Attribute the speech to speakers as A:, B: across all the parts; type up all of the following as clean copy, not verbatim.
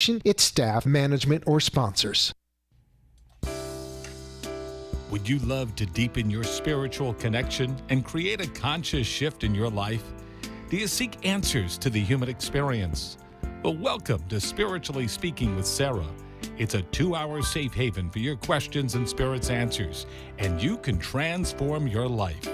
A: its staff, management, or sponsors.
B: Would you love to deepen your spiritual connection and create a conscious shift in your life? Do you seek answers to the human experience? Well, welcome to Spiritually Speaking with Sarah. It's a 2-hour safe haven for your questions and Spirit's answers, and you can transform your life.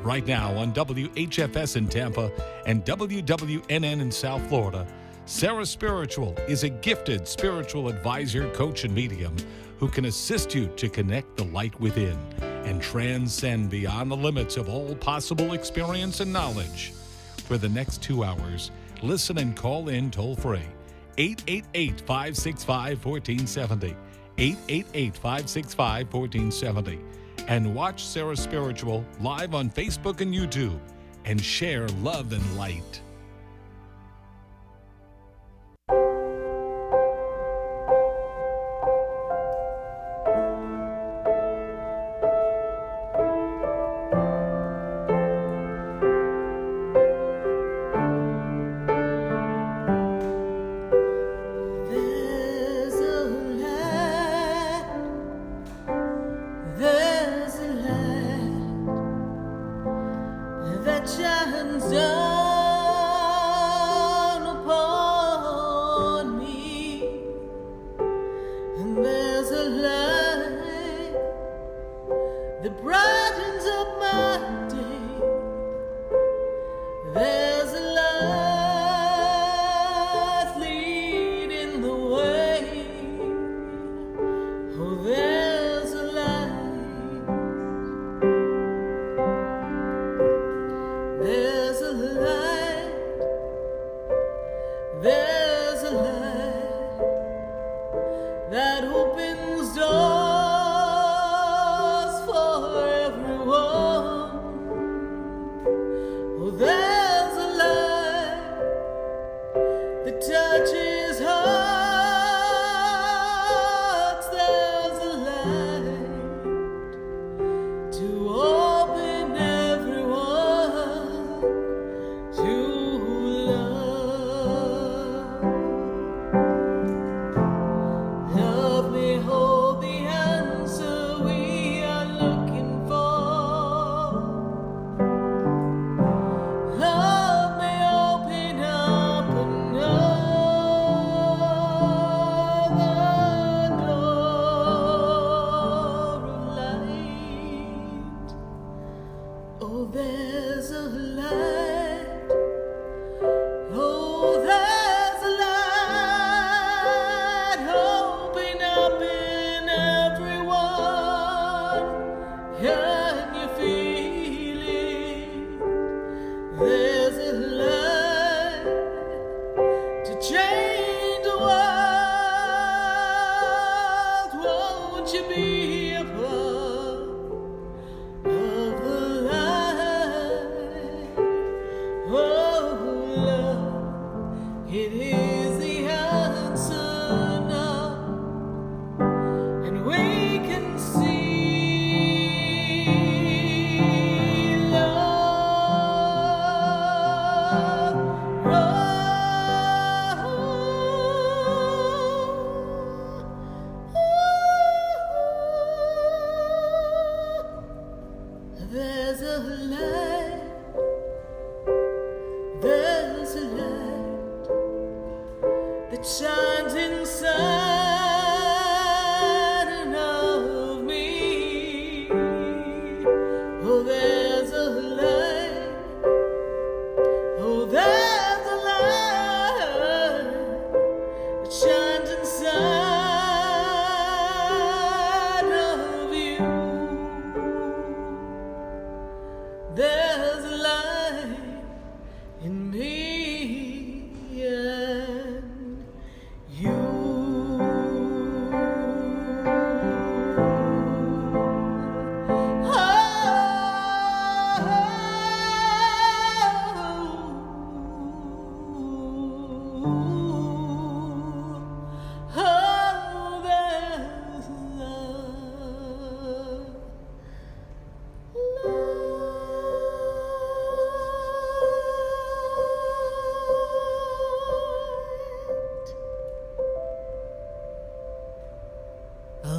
B: Right now on WHFS in Tampa and WWNN in South Florida, Sarah Spiritual is a gifted spiritual advisor, coach, and medium who can assist you to connect the light within and transcend beyond the limits of all possible experience and knowledge. For the next 2 hours, listen and call in toll-free, 888-565-1470, 888-565-1470, and watch Sarah Spiritual live on Facebook and YouTube, and share love and light.
C: Shines on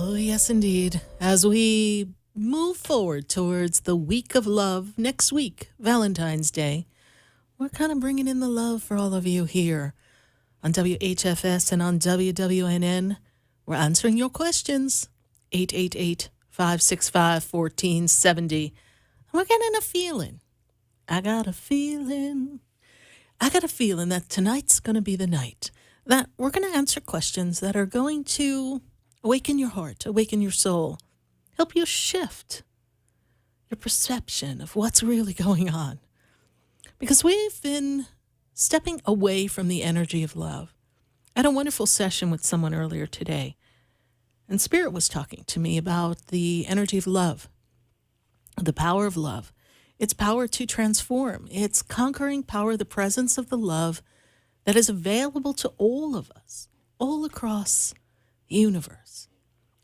C: Oh, yes, indeed. As we move forward towards the week of love, next week, Valentine's Day, we're kind of bringing in the love for all of you here on WHFS and on WWNN. We're answering your questions. 888-565-1470. We're getting a feeling. I got a feeling that tonight's going to be the night that we're going to answer questions that are going to awaken your heart, awaken your soul, help you shift your perception of what's really going on. Because we've been stepping away from the energy of love. I had a wonderful session with someone earlier today, and Spirit was talking to me about the energy of love, the power of love, its power to transform, its conquering power, the presence of the love that is available to all of us, all across the universe.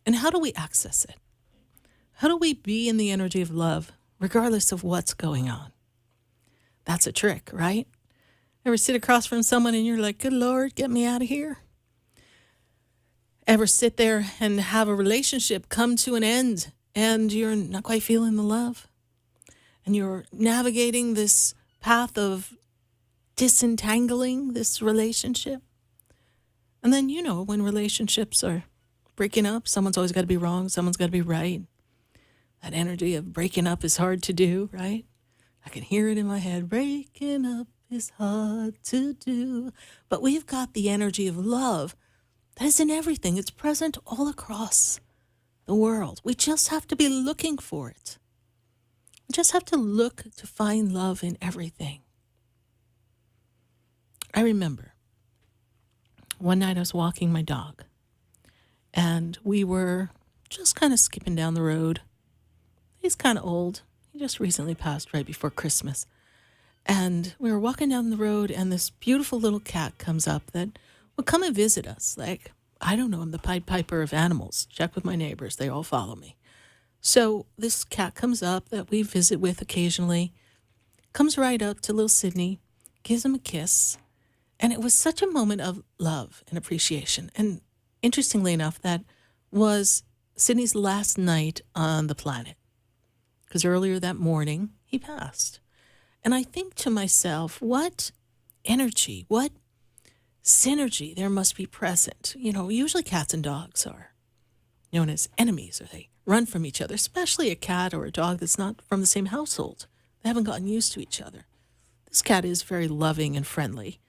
C: And how do we access it? How do we be in the energy of love, regardless of what's going on? That's a trick, right? Ever sit across from someone and you're like, good Lord, get me out of here? Ever sit there and have a relationship come to an end and you're not quite feeling the love? And you're navigating this path of disentangling this relationship? And then, when relationships are breaking up, someone's always got to be wrong, someone's got to be right. That energy of breaking up is hard to do, right? I can hear it in my head. Breaking up is hard to do. But we've got the energy of love that is in everything. It's present all across the world. We just have to be looking for it. We just have to look to find love in everything. I remember one night I was walking my dog, and we were just kind of skipping down the road. He's kind of old. He just recently passed right before Christmas. And we were walking down the road, and this beautiful little cat comes up that would come and visit us. Like, I don't know, I'm the Pied Piper of animals. Check with my neighbors. They all follow me. So this cat comes up that we visit with occasionally, comes right up to little Sydney, gives him a kiss. And it was such a moment of love and appreciation. And interestingly enough, that was Sydney's last night on the planet. Because earlier that morning, he passed. And I think to myself, what energy, what synergy there must be present. Usually cats and dogs are known as enemies, or they run from each other, especially a cat or a dog that's not from the same household. They haven't gotten used to each other. This cat is very loving and friendly.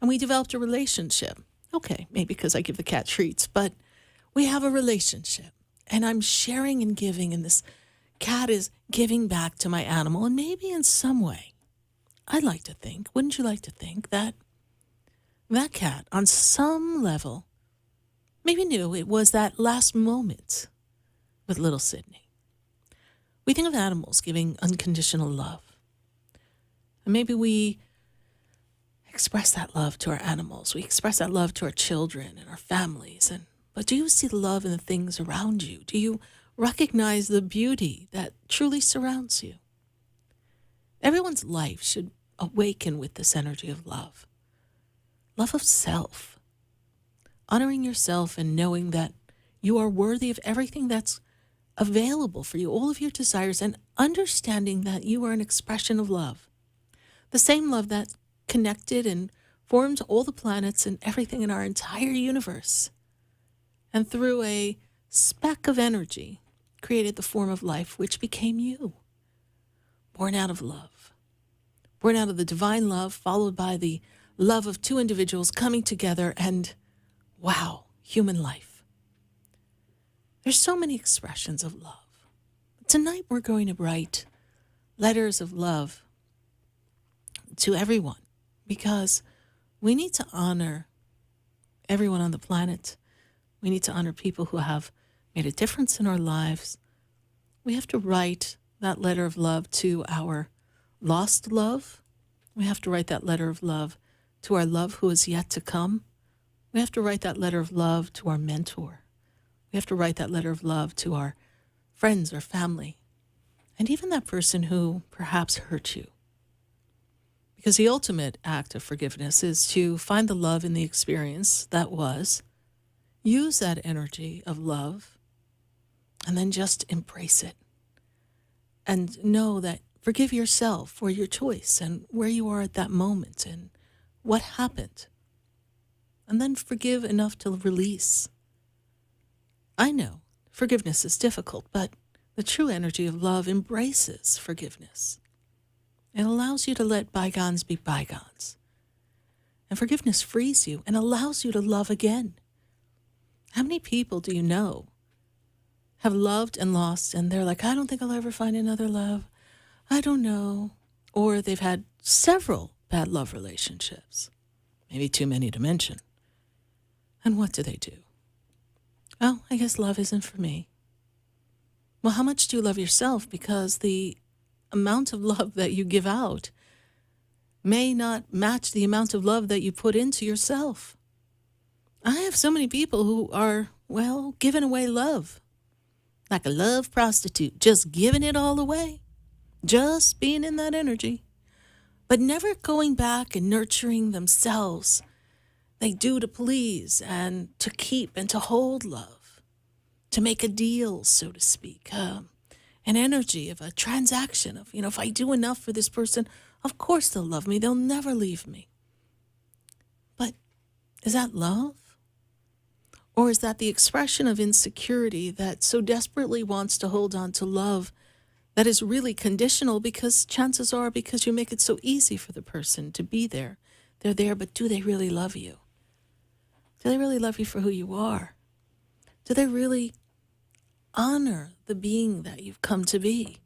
C: And we developed a relationship. Okay, maybe because I give the cat treats, but we have a relationship. And I'm sharing and giving, and this cat is giving back to my animal. And maybe in some way, I'd like to think, wouldn't you like to think, that that cat, on some level, maybe knew it was that last moment with little Sydney. We think of animals giving unconditional love. And maybe we express that love to our animals. We express that love to our children and our families. But do you see the love in the things around you? Do you recognize the beauty that truly surrounds you? Everyone's life should awaken with this energy of love. Love of self. Honoring yourself and knowing that you are worthy of everything that's available for you, all of your desires, and understanding that you are an expression of love. The same love that connected and formed all the planets and everything in our entire universe. And through a speck of energy, created the form of life which became you. Born out of love. Born out of the divine love, followed by the love of two individuals coming together, and wow, human life. There's so many expressions of love. Tonight we're going to write letters of love to everyone, because we need to honor everyone on the planet. We need to honor people who have made a difference in our lives. We have to write that letter of love to our lost love. We have to write that letter of love to our love who is yet to come. We have to write that letter of love to our mentor. We have to write that letter of love to our friends or family, and even that person who perhaps hurt you. Because the ultimate act of forgiveness is to find the love in the experience that was, use that energy of love And then just embrace it. And know that forgive yourself for your choice and where you are at that moment and what happened. And then forgive enough to release. I know forgiveness is difficult, but the true energy of love embraces forgiveness. It allows you to let bygones be bygones. And forgiveness frees you and allows you to love again. How many people do you know have loved and lost, and they're like, I don't think I'll ever find another love. I don't know. Or they've had several bad love relationships, maybe too many to mention. And what do? Oh, I guess love isn't for me. Well, how much do you love yourself? Because the amount of love that you give out may not match the amount of love that you put into yourself. I have so many people who are, giving away love. Like a love prostitute, just giving it all away. Just being in that energy. But never going back and nurturing themselves. They do to please and to keep and to hold love. To make a deal, so to speak. An energy of a transaction of, if I do enough for this person, of course they'll love me. They'll never leave me. But is that love? Or is that the expression of insecurity that so desperately wants to hold on to love that is really conditional because chances are because you make it so easy for the person to be there. They're there, but do they really love you? Do they really love you for who you are? Do they really honor the being that you've come to be?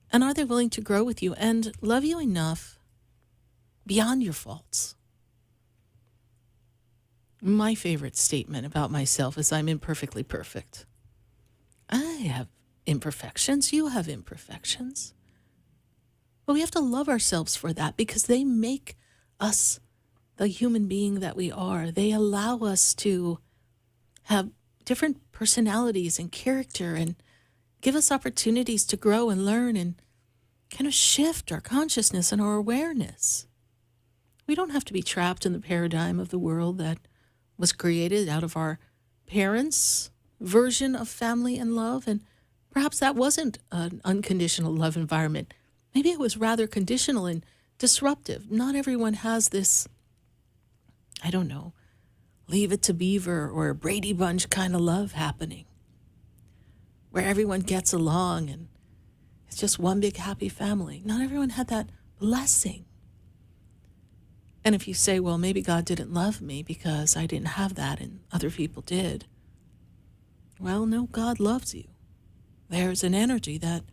C: And are they willing to grow with you and love you enough beyond your faults? My favorite statement about myself is I'm imperfectly perfect. I have imperfections. You have imperfections. But we have to love ourselves for that because they make us the human being that we are. They allow us to have different personalities and character and give us opportunities to grow and learn and kind of shift our consciousness and our awareness. We don't have to be trapped in the paradigm of the world that was created out of our parents' version of family and love. And perhaps that wasn't an unconditional love environment. Maybe it was rather conditional and disruptive. Not everyone has this, Leave It to Beaver or Brady Bunch kind of love happening, where everyone gets along and it's just one big happy family. Not everyone had that blessing. And if you say, well, maybe God didn't love me because I didn't have that and other people did. Well, no, God loves you. There's an energy that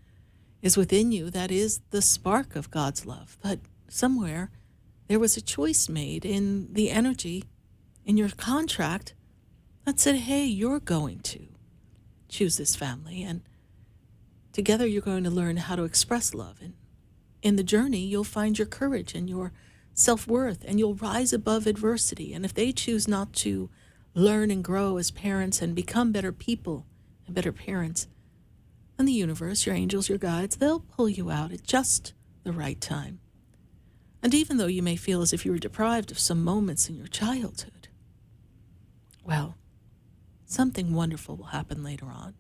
C: is within you that is the spark of God's love. But somewhere there was a choice made in the energy in your contract that said, hey, you're going to choose this family. And together you're going to learn how to express love. And in the journey, you'll find your courage and your self-worth, and you'll rise above adversity. And if they choose not to learn and grow as parents and become better people and better parents, then the universe, your angels, your guides, they'll pull you out at just the right time. And even though you may feel as if you were deprived of some moments in your childhood, well, something wonderful will happen later on.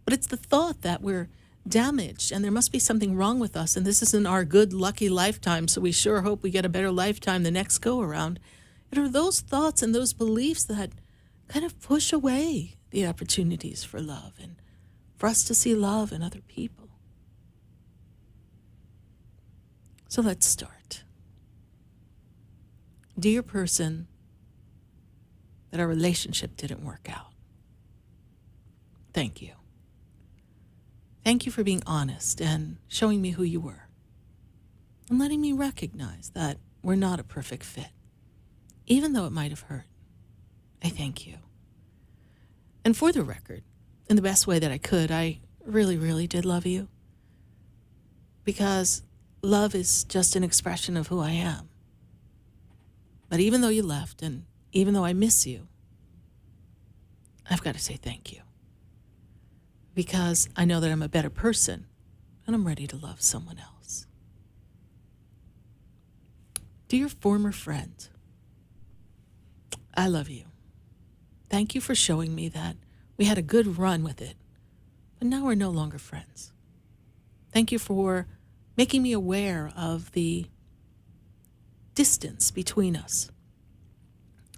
C: But it's the thought that we're damaged and there must be something wrong with us and this isn't our good lucky lifetime, so we sure hope we get a better lifetime the next go around. It are those thoughts and those beliefs that kind of push away the opportunities for love and for us to see love in other people. So let's start. Dear person that our relationship didn't work out, thank you. Thank you for being honest and showing me who you were and letting me recognize that we're not a perfect fit, even though it might have hurt. I thank you. And for the record, in the best way that I could, I really, really did love you because love is just an expression of who I am. But even though you left and even though I miss you, I've got to say thank you. Because I know that I'm a better person and I'm ready to love someone else. Dear former friend, I love you. Thank you for showing me that we had a good run with it but now we're no longer friends. Thank you for making me aware of the distance between us.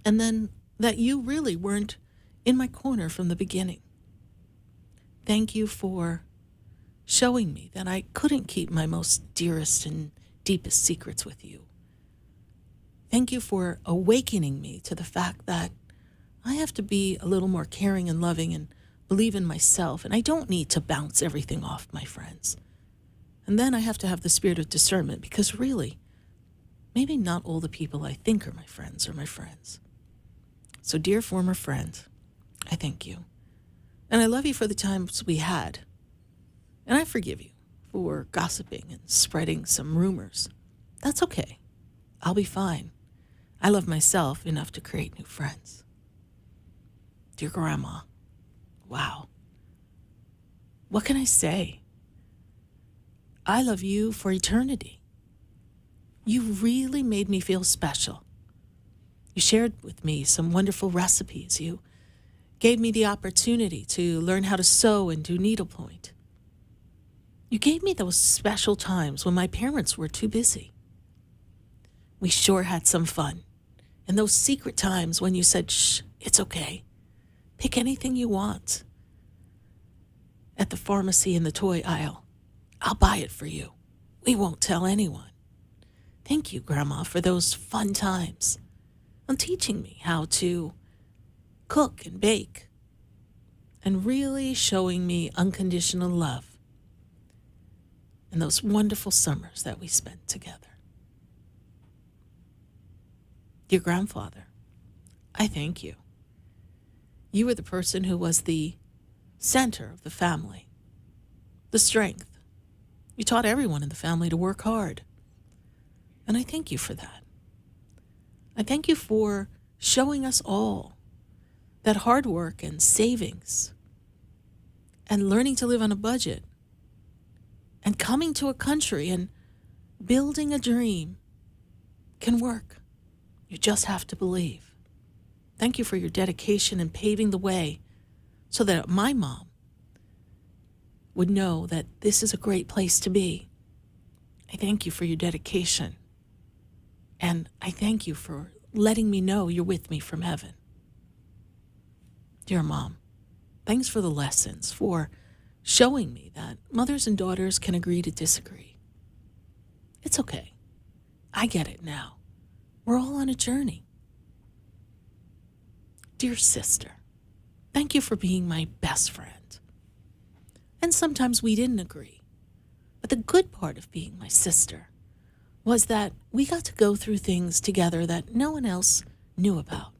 C: And then that you really weren't in my corner from the beginning. Thank you for showing me that I couldn't keep my most dearest and deepest secrets with you. Thank you for awakening me to the fact that I have to be a little more caring and loving and believe in myself, and I don't need to bounce everything off my friends. And then I have to have the spirit of discernment, because really, maybe not all the people I think are my friends are my friends. So, dear former friend, I thank you. And I love you for the times we had. And I forgive you for gossiping and spreading some rumors. That's okay. I'll be fine. I love myself enough to create new friends. Dear Grandma, wow. What can I say? I love you for eternity. You really made me feel special. You shared with me some wonderful recipes. You gave me the opportunity to learn how to sew and do needlepoint. You gave me those special times when my parents were too busy. We sure had some fun. And those secret times when you said, shh, it's okay. Pick anything you want. At the pharmacy in the toy aisle, I'll buy it for you. We won't tell anyone. Thank you, Grandma, for those fun times and teaching me how to cook and bake and really showing me unconditional love in those wonderful summers that we spent together. Dear Grandfather, I thank you. You were the person who was the center of the family, the strength. You taught everyone in the family to work hard. And I thank you for that. I thank you for showing us all that hard work and savings and learning to live on a budget and coming to a country and building a dream can work. You just have to believe. Thank you for your dedication in paving the way so that my mom would know that this is a great place to be. I thank you for your dedication. And I thank you for letting me know you're with me from heaven. Dear Mom, thanks for the lessons, for showing me that mothers and daughters can agree to disagree. It's okay. I get it now. We're all on a journey. Dear sister, thank you for being my best friend. And sometimes we didn't agree. But the good part of being my sister was that we got to go through things together that no one else knew about.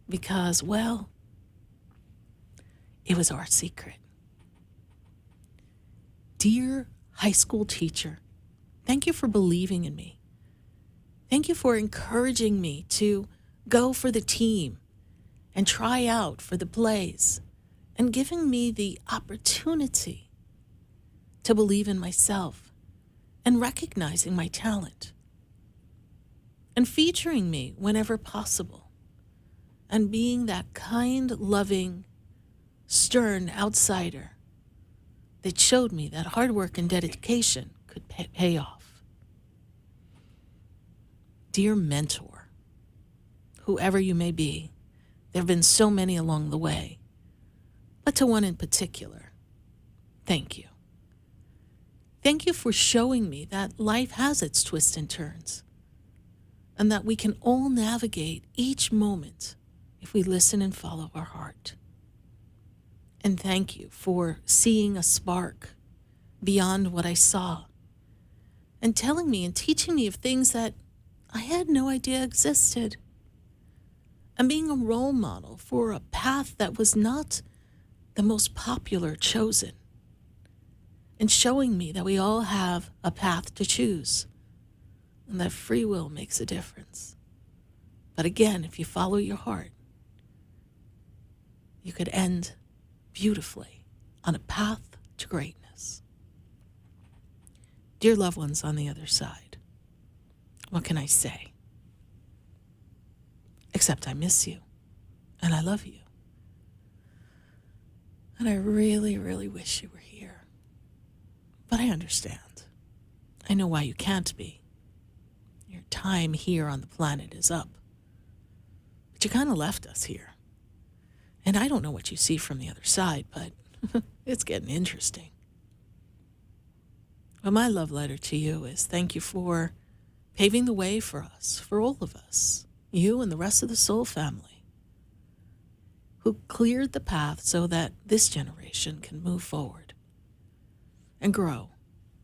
C: Because, well, it was our secret. Dear high school teacher, thank you for believing in me. Thank you for encouraging me to go for the team and try out for the plays and giving me the opportunity to believe in myself and recognizing my talent and featuring me whenever possible and being that kind, loving, stern outsider that showed me that hard work and dedication could pay off. Dear mentor, whoever you may be, there have been so many along the way, but to one in particular, thank you. Thank you for showing me that life has its twists and turns, and that we can all navigate each moment if we listen and follow our heart. And thank you for seeing a spark beyond what I saw, and telling me and teaching me of things that I had no idea existed, and being a role model for a path that was not the most popular chosen, and showing me that we all have a path to choose and that free will makes a difference. But again, if you follow your heart, you could end beautifully on a path to greatness. Dear loved ones on the other side, what can I say? Except I miss you and I love you. And I really, really wish you were here. But I understand. I know why you can't be. Your time here on the planet is up. But you kind of left us here. And I don't know what you see from the other side, but it's getting interesting. But my love letter to you is thank you for paving the way for us, for all of us, you and the rest of the Soul family, who cleared the path so that this generation can move forward and grow,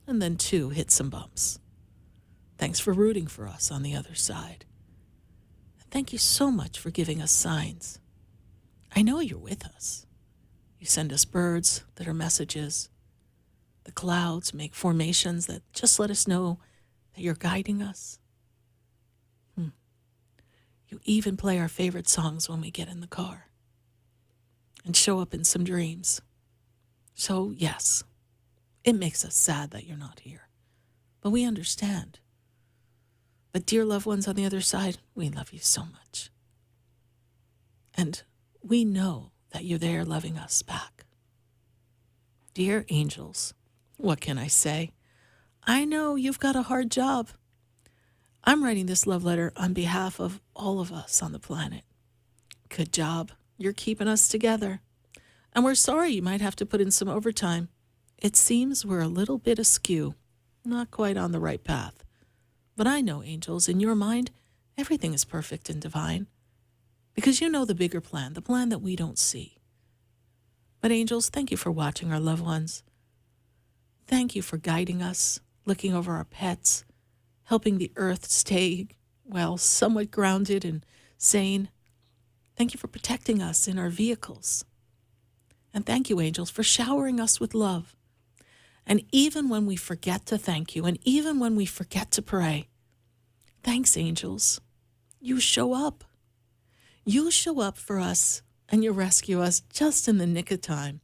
C: and then too hit some bumps. Thanks for rooting for us on the other side. And thank you so much for giving us signs. I know you're with us. You send us birds that are messages. The clouds make formations that just let us know that you're guiding us. You even play our favorite songs when we get in the car and show up in some dreams. So, yes, it makes us sad that you're not here, but we understand. But dear loved ones on the other side, we love you so much. And we know that you're there loving us back. Dear angels, what can I say? I know you've got a hard job. I'm writing this love letter on behalf of all of us on the planet. Good job. You're keeping us together. And we're sorry you might have to put in some overtime. It seems we're a little bit askew, not quite on the right path. But I know, angels, in your mind, everything is perfect and divine. Because you know the bigger plan, the plan that we don't see. But angels, thank you for watching our loved ones. Thank you for guiding us, looking over our pets, helping the earth stay, well, somewhat grounded and sane. Thank you for protecting us in our vehicles. And thank you, angels, for showering us with love. And even when we forget to thank you, and even when we forget to pray, thanks, angels. You show up. You show up for us, and you rescue us just in the nick of time.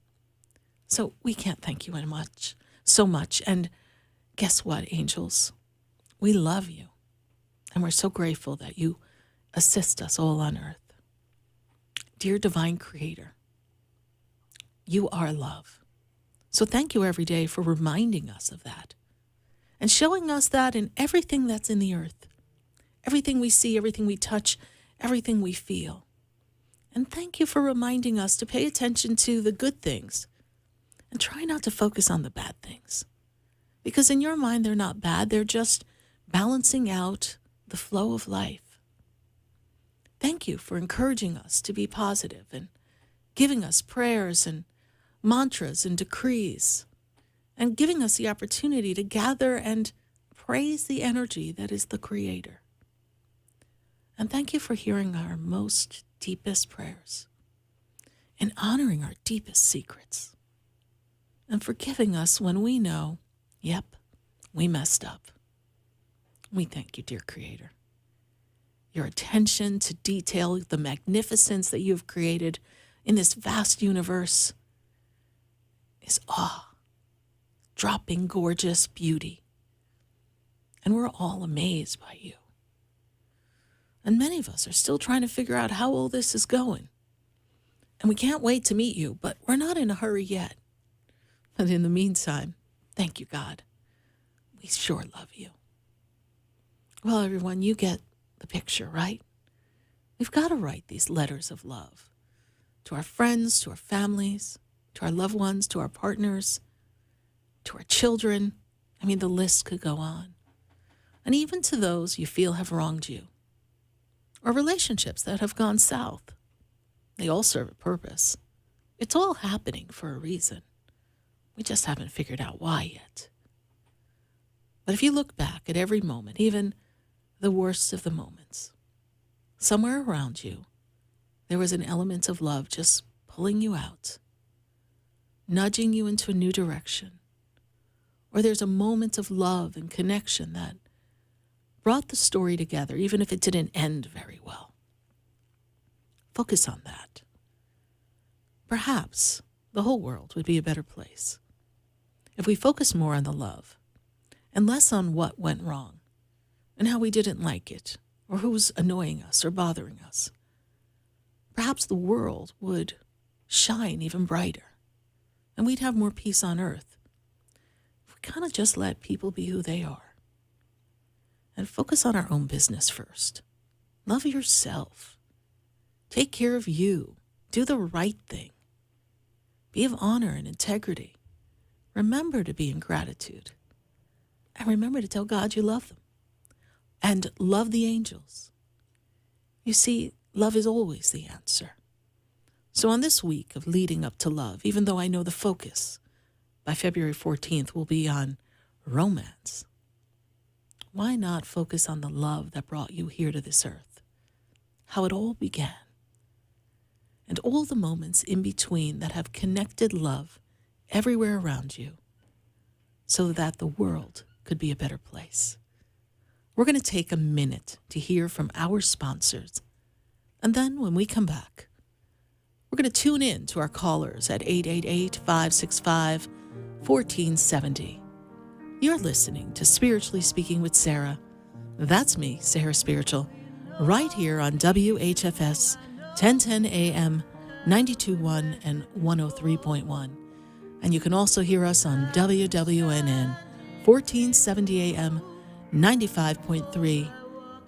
C: So we can't thank you so much. And guess what, angels? We love you, and we're so grateful that you assist us all on earth. Dear Divine Creator, you are love. So thank you every day for reminding us of that and showing us that in everything that's in the earth, everything we see, everything we touch, everything we feel. And thank you for reminding us to pay attention to the good things and try not to focus on the bad things. Because in your mind, they're not bad. They're just balancing out the flow of life. Thank you for encouraging us to be positive and giving us prayers and mantras and decrees and giving us the opportunity to gather and praise the energy that is the Creator. And thank you for hearing our most deepest prayers and honoring our deepest secrets and forgiving us when we know, yep, we messed up. We thank you, dear Creator. Your attention to detail the magnificence that you have created in this vast universe is awe-dropping, gorgeous beauty. And we're all amazed by you. And many of us are still trying to figure out how all this is going. And we can't wait to meet you, but we're not in a hurry yet. But in the meantime, thank you, God. We sure love you. Well, everyone, you get the picture, right? We've got to write these letters of love to our friends, to our families, to our loved ones, to our partners, to our children. I mean, the list could go on. And even to those you feel have wronged you, or relationships that have gone south. They all serve a purpose. It's all happening for a reason. We just haven't figured out why yet. But if you look back at every moment, even the worst of the moments, somewhere around you, there was an element of love just pulling you out, nudging you into a new direction. Or there's a moment of love and connection that brought the story together, even if it didn't end very well. Focus on that. Perhaps the whole world would be a better place if we focus more on the love and less on what went wrong and how we didn't like it or who was annoying us or bothering us. Perhaps the world would shine even brighter. and we'd have more peace on earth if we kind of just let people be who they are and focus on our own business first. Love yourself. Take care of you. Do the right thing. Be of honor and integrity. Remember to be in gratitude. And remember to tell God you love them. And love the angels. You see, love is always the answer. So on this week of leading up to love, even though I know the focus by February 14th will be on romance, why not focus on the love that brought you here to this earth? How it all began. And all the moments in between that have connected love everywhere around you so that the world could be a better place. We're going to take a minute to hear from our sponsors. And then when we come back, we're going to tune in to our callers at 888-565-1470. You're listening to Spiritually Speaking with Sarah. That's me, Sarah Spiritual, right here on WHFS 1010 AM, 92.1 and 103.1. And you can also hear us on WWNN 1470 AM, 95.3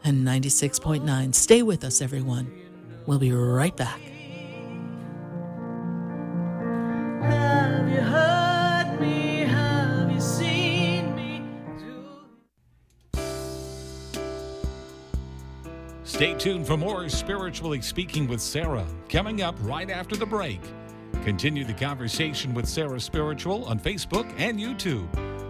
C: and 96.9. Stay with us, everyone. We'll be right back.
D: Have you heard me? Have you seen me?
B: Stay tuned for more Spiritually Speaking with Sarah, coming up right after the break. Continue the conversation with Sarah Spiritual on Facebook and YouTube.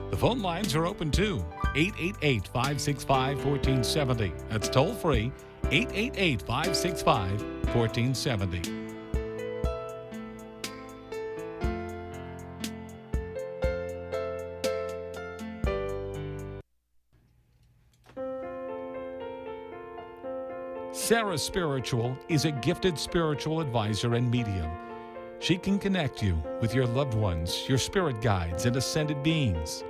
B: The phone lines are open too. 888-565-1470. That's toll free. 888-565-1470. Sarah Spiritual is a gifted spiritual advisor and medium. She can connect you with your loved ones, your spirit guides, and ascended beings.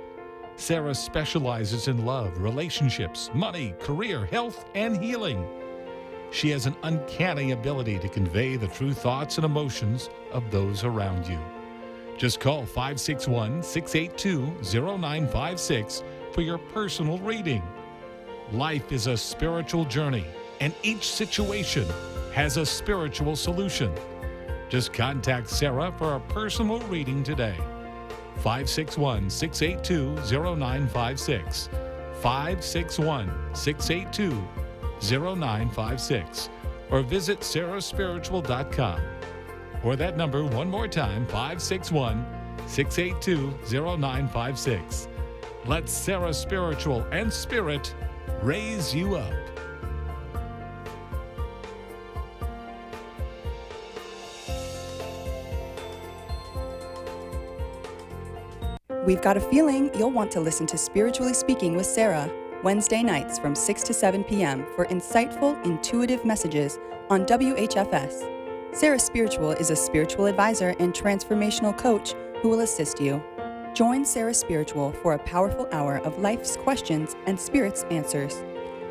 B: Sarah specializes in love, relationships, money, career, health, and healing. She has an uncanny ability to convey the true thoughts and emotions of those around you. Just call 561-682-0956 for your personal reading. Life is a spiritual journey, and each situation has a spiritual solution. Just contact Sarah for a personal reading today. 561-682-0956. 561-682-0956. Or visit sarahspiritual.com. Or that number one more time, 561-682-0956. Let Sarah Spiritual and Spirit raise you up.
E: We've got a feeling you'll want to listen to Spiritually Speaking with Sarah, Wednesday nights from 6 to 7 p.m. for insightful, intuitive messages on WHFS. Sarah Spiritual is a spiritual advisor and transformational coach who will assist you. Join Sarah Spiritual for a powerful hour of life's questions and Spirit's answers.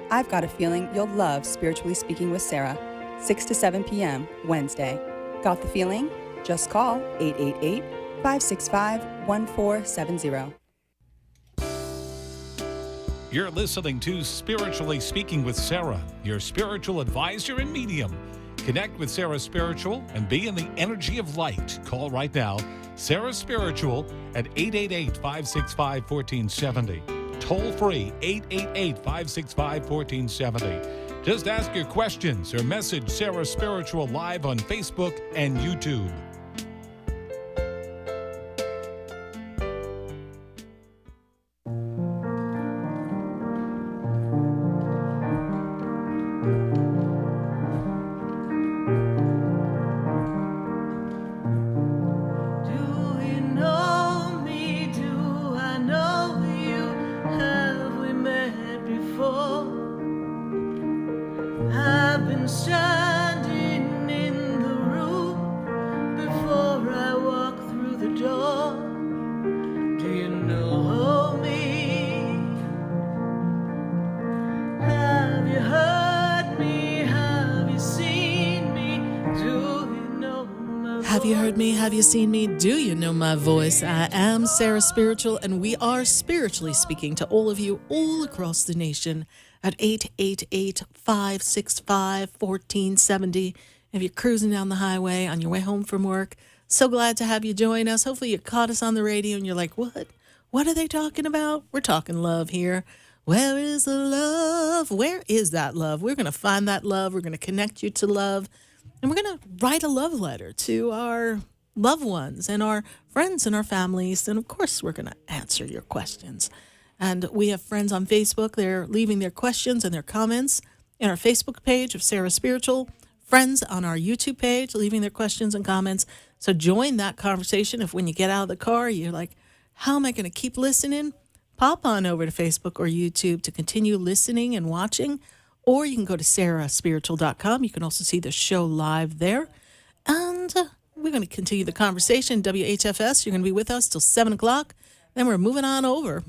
E: I've got a feeling you'll love Spiritually Speaking with Sarah, 6 to 7 p.m. Wednesday. Got the feeling? Just call 888-565-1470.
B: You're listening to Spiritually Speaking with Sarah, your spiritual advisor and medium. Connect with Sarah Spiritual and be in the energy of light. Call right now, Sarah Spiritual at 888-565-1470. Toll free, 888-565-1470. Just ask your questions or message Sarah Spiritual live on Facebook and YouTube.
D: Standing in the room
C: Have you heard me? Have you seen me? Do you know my voice? I am Sarah Spiritual, and we are spiritually speaking to all of you all across the nation at 888-565-1470. If you're cruising down the highway on your way home from work, so glad to have you join us. Hopefully you caught us on the radio and you're like, what? What are they talking about? We're talking love here. Where is the love? Where is that love? We're going to find that love. We're going to connect you to love. And we're going to write a love letter to our loved ones and our friends and our families. And, of course, we're going to answer your questions. And we have friends on Facebook. They're leaving their questions and their comments in our Facebook page of Sarah Spiritual. Friends on our YouTube page leaving their questions and comments. So join that conversation. If when you get out of the car, you're like, how am I going to keep listening? Pop on over to Facebook or YouTube to continue listening and watching. Or you can go to sarahspiritual.com. You can also see the show live there. And we're going to continue the conversation. WHFS, you're going to be with us till 7 o'clock. Then we're moving on out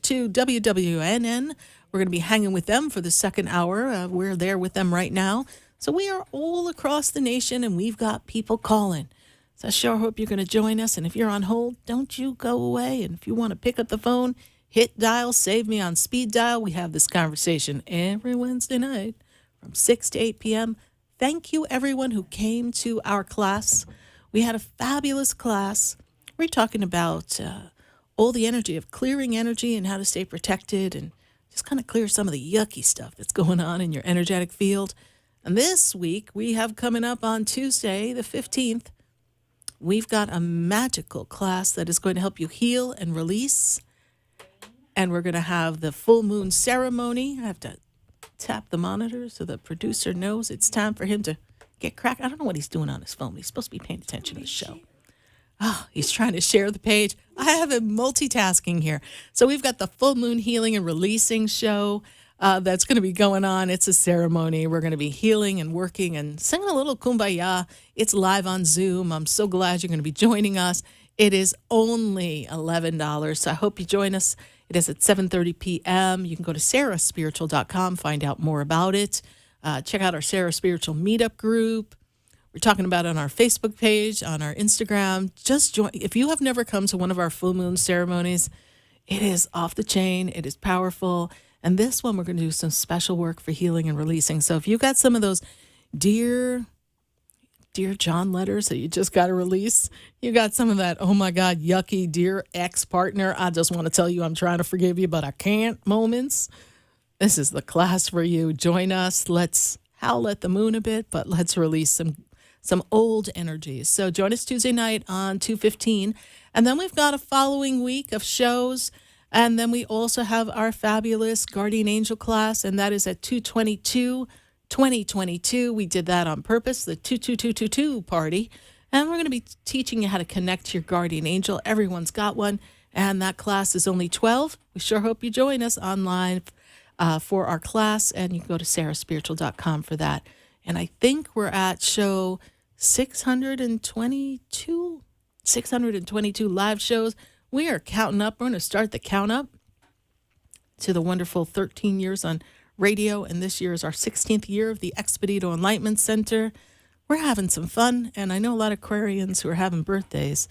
C: to WWNN. We're going to be hanging with them for the second hour. We're there with them right now. So we are all across the nation, and we've got people calling. So I sure hope you're going to join us. And if you're on hold, don't you go away. And if you want to pick up the phone, hit dial, save me on speed dial. We have this conversation every Wednesday night from 6 to 8 p.m. Thank you, everyone who came to our class. We had a fabulous class. We're talking about all the energy of clearing energy and how to stay protected and just kind of clear some of the yucky stuff that's going on in your energetic field. And this week, we have coming up on Tuesday, the 15th, we've got a magical class that is going to help you heal and release. And we're going to have the full moon ceremony. I have to tap the monitor so the producer knows it's time for him to get cracked. I don't know what he's doing on his phone. He's supposed to be paying attention to the show. Oh, he's trying to share the page. I have him multitasking here. So we've got the full moon healing and releasing show that's going to be going on. It's a ceremony. We're going to be healing and working and singing a little kumbaya. It's live on Zoom. I'm so glad you're going to be joining us. It is only $11, so I hope you join us. It is at 7:30 p.m. You can go to sarahspiritual.com, find out more about it. Check out our Sarah Spiritual Meetup group. We're talking about it on our Facebook page, on our Instagram. Just join. If you have never come to one of our full moon ceremonies, it is off the chain. It is powerful. And this one, we're going to do some special work for healing and releasing. So if you got some of those Dear John letters that you just got to release, you got some of that, oh my God, yucky, dear ex-partner, I just want to tell you I'm trying to forgive you, but I can't moments. This is the class for you. Join us. Let's howl at the moon a bit, but let's release some old energies. So join us Tuesday night on 2:15. And then we've got a following week of shows. And then we also have our fabulous Guardian Angel class, and that is at 2/22/2022. We did that on purpose, the 22222 party. And we're going to be teaching you how to connect to your Guardian Angel. Everyone's got one. And that class is only $12. We sure hope you join us online for our class. And you can go to sarahspiritual.com for that. And I think we're at show 622 live shows. We are counting up. We're going to start the count up to the wonderful 13 years on radio. And this year is our 16th year of the Expedito Enlightenment Center. We're having some fun. And I know a lot of Aquarians who are having birthdays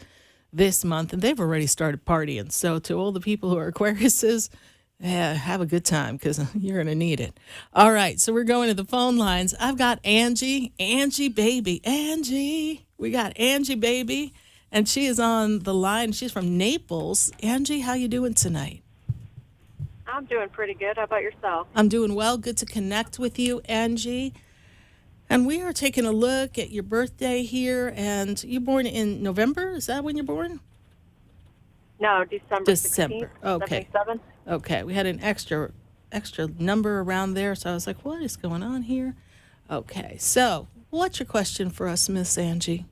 C: this month, and they've already started partying. So to all the people who are Aquariuses, have a good time because you're going to need it. All right. So we're going to the phone lines. I've got Angie baby. Angie. We got Angie baby. And she is on the line. She's from Naples. Angie, how you doing tonight?
F: I'm doing pretty good. How about yourself?
C: I'm doing well. Good to connect with you, Angie. And we are taking a look at your birthday here. And you're born in November? Is that when you're born?
F: No, December 16th,
C: Okay.
F: 77.
C: Okay. We had an extra number around there. So I was like, what is going on here? Okay. So what's your question for us, Miss Angie?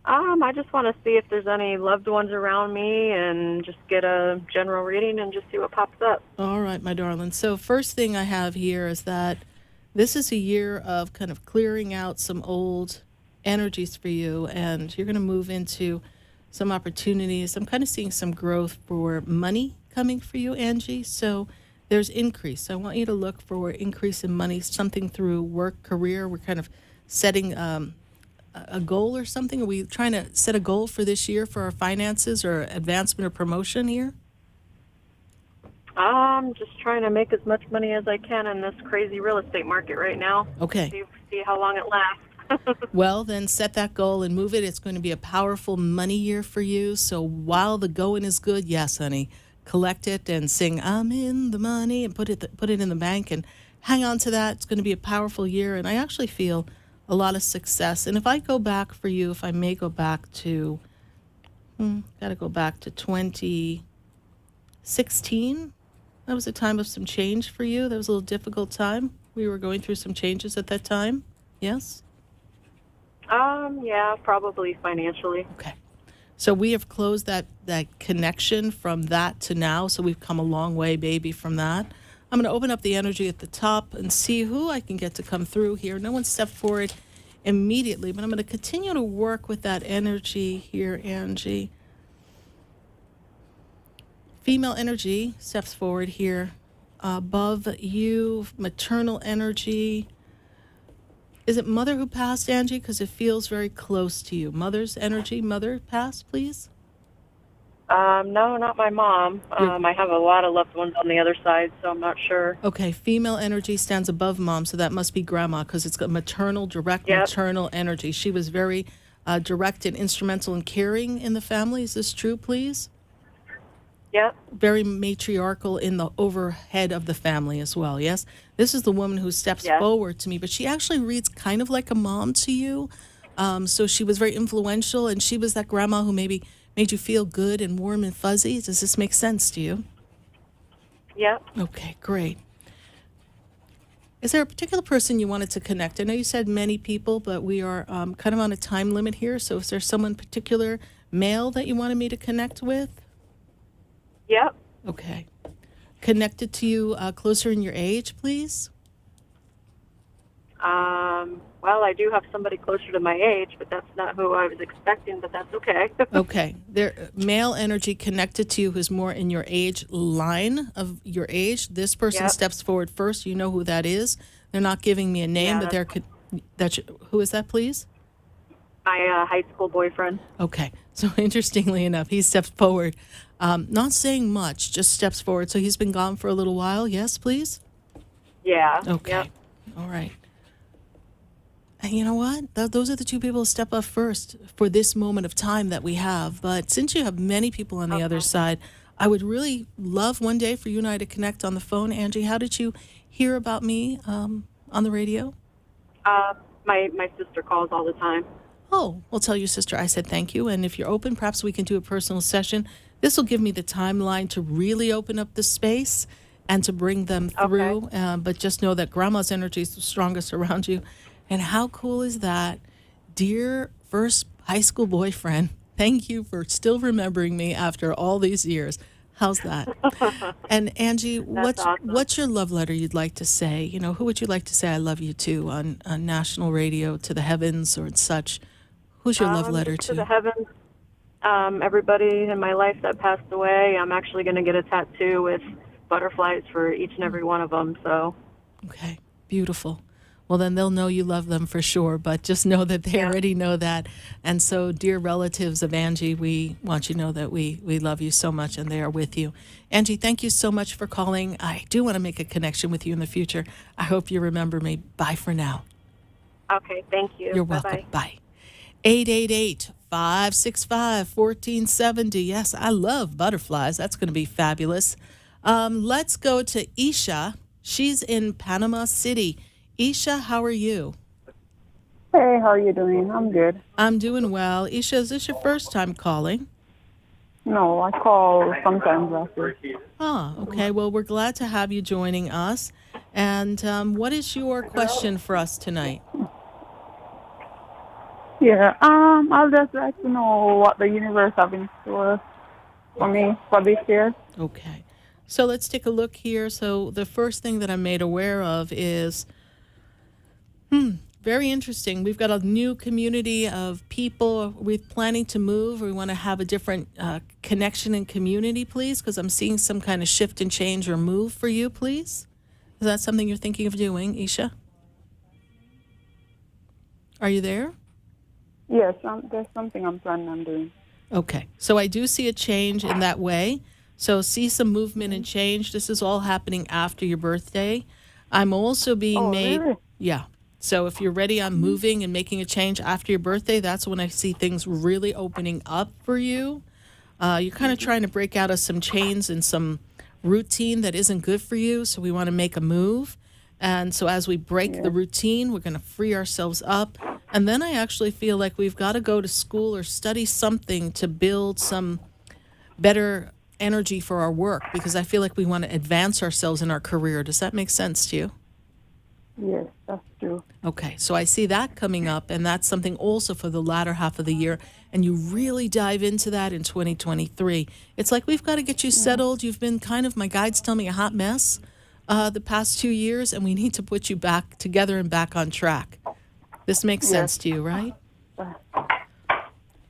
F: I just want to see if there's any loved ones around me and just get a general reading and just see what pops up.
C: All right, my darling. So first thing I have here is that this is a year of kind of clearing out some old energies for you, and you're going to move into some opportunities. I'm kind of seeing some growth for money coming for you, Angie. So there's increase. So I want you to look for increase in money, something through work, career. We're kind of setting a goal or something? Are we trying to set a goal for this year for our finances or advancement or promotion here?
F: I'm just trying to make as much money as I can in this crazy real estate market right now.
C: Okay.
F: See how long it lasts.
C: Well, then set that goal and move it. It's going to be a powerful money year for you. So while the going is good, yes, honey, collect it and sing "I'm in the money" and put it in the bank and hang on to that. It's going to be a powerful year, and I actually feel a lot of success. And if I go back for you, if I may go back to, got to go back to 2016. That was a time of some change for you. That was a little difficult time. We were going through some changes at that time. Yes.
F: Yeah, probably financially.
C: Okay. So we have closed that connection from that to now. So we've come a long way, baby, from that. I'm going to open up the energy at the top and see who I can get to come through here. No one stepped forward immediately, but I'm going to continue to work with that energy here, Angie. Female energy steps forward here. Above you, maternal energy. Is it mother who passed, Angie? Because it feels very close to you. Mother's energy. Mother passed, please?
F: No, not my mom. I have a lot of loved ones on the other side, so I'm not sure.
C: Okay, female energy stands above mom, so that must be grandma because it's got maternal, direct
F: Yep.
C: maternal energy. She was very direct and instrumental in caring in the family. Is this true, please?
F: Yep.
C: Very matriarchal in the overhead of the family as well, yes? This is the woman who steps
F: Yes.
C: forward to me, but she actually reads kind of like a mom to you. So she was very influential, and she was that grandma who maybe made you feel good and warm and fuzzy. Does this make sense to you?
F: Yep.
C: Okay, great. Is there a particular person you wanted to connect? I know you said many people, but we are kind of on a time limit here. So is there someone particular, male, that you wanted me to connect with?
F: Yep.
C: Okay. Connected to you closer in your age, please?
F: Well, I do have somebody closer to my age, but that's not who I was expecting, but that's okay.
C: Okay. There, male energy connected to you who's more in your age line of your age. This person
F: Yep.
C: steps forward first. You know who that is. They're not giving me a name,
F: Yeah,
C: but they're... Who is that, please?
F: My high school boyfriend.
C: Okay. So interestingly enough, he steps forward. Not saying much, just steps forward. So he's been gone for a little while. Yes, please?
F: Yeah.
C: Okay.
F: Yep.
C: All right. And you know what? Those are the two people who step up first for this moment of time that we have. But since you have many people on the other side, I would really love one day for you and I to connect on the phone. Angie, how did you hear about me on the radio?
F: My sister calls all the time.
C: Oh, well, tell your sister I said thank you. And if you're open, perhaps we can do a personal session. This will give me the timeline to really open up the space and to bring them through.
F: Okay.
C: But just know that grandma's energy is the strongest around you. And how cool is that? Dear first high school boyfriend, thank you for still remembering me after all these years. How's that? And Angie,
F: awesome.
C: what's your love letter you'd like to say? You know, who would you like to say I love you to on national radio, to the heavens or such? Who's your love letter
F: to the heavens. Everybody in my life that passed away. I'm actually going to get a tattoo with butterflies for each and every one of them. So.
C: Okay, beautiful. Well, then they'll know you love them for sure, but just know that they already know that. And so, dear relatives of Angie, we want you to know that we love you so much and they are with you. Angie, thank you so much for calling. I do want to make a connection with you in the future. I hope you remember me. Bye for now.
F: Okay, thank you.
C: You're welcome.
F: Bye-bye.
C: Bye. 888-565-1470. Yes, I love butterflies. That's going to be fabulous. Let's go to Isha. She's in Panama City. Isha, how are you?
G: Hey, how are you doing? I'm good.
C: I'm doing well. Isha, is this your first time calling?
G: No, I call sometimes after.
C: Oh, okay. Well, we're glad to have you joining us. And what is your question for us tonight?
G: Yeah, I'll just like to know what the universe has in store for me for this year.
C: Okay. So let's take a look here. So the first thing that I'm made aware of is, very interesting. We've got a new community of people. We're planning to move. We want to have a different connection and community, please, because I'm seeing some kind of shift and change or move for you, please. Is that something you're thinking of doing, Isha? Are you there?
G: Yes, there's something I'm planning on doing.
C: Okay. So I do see a change in that way. So see some movement and change. This is all happening after your birthday. I'm also being
G: Oh,
C: made,
G: really?
C: yeah. So if you're ready on moving and making a change after your birthday, that's when I see things really opening up for you. You're kind of trying to break out of some chains and some routine that isn't good for you. So we want to make a move. And so as we break the routine, we're going to free ourselves up. And then I actually feel like we've got to go to school or study something to build some better energy for our work, because I feel like we want to advance ourselves in our career. Does that make sense to you?
G: Yes, that's true.
C: Okay, so I see that coming up, and that's something also for the latter half of the year. And you really dive into that in 2023. It's like we've got to get you settled. You've been kind of, my guides tell me, a hot mess the past 2 years, and we need to put you back together and back on track. This makes sense to you, right?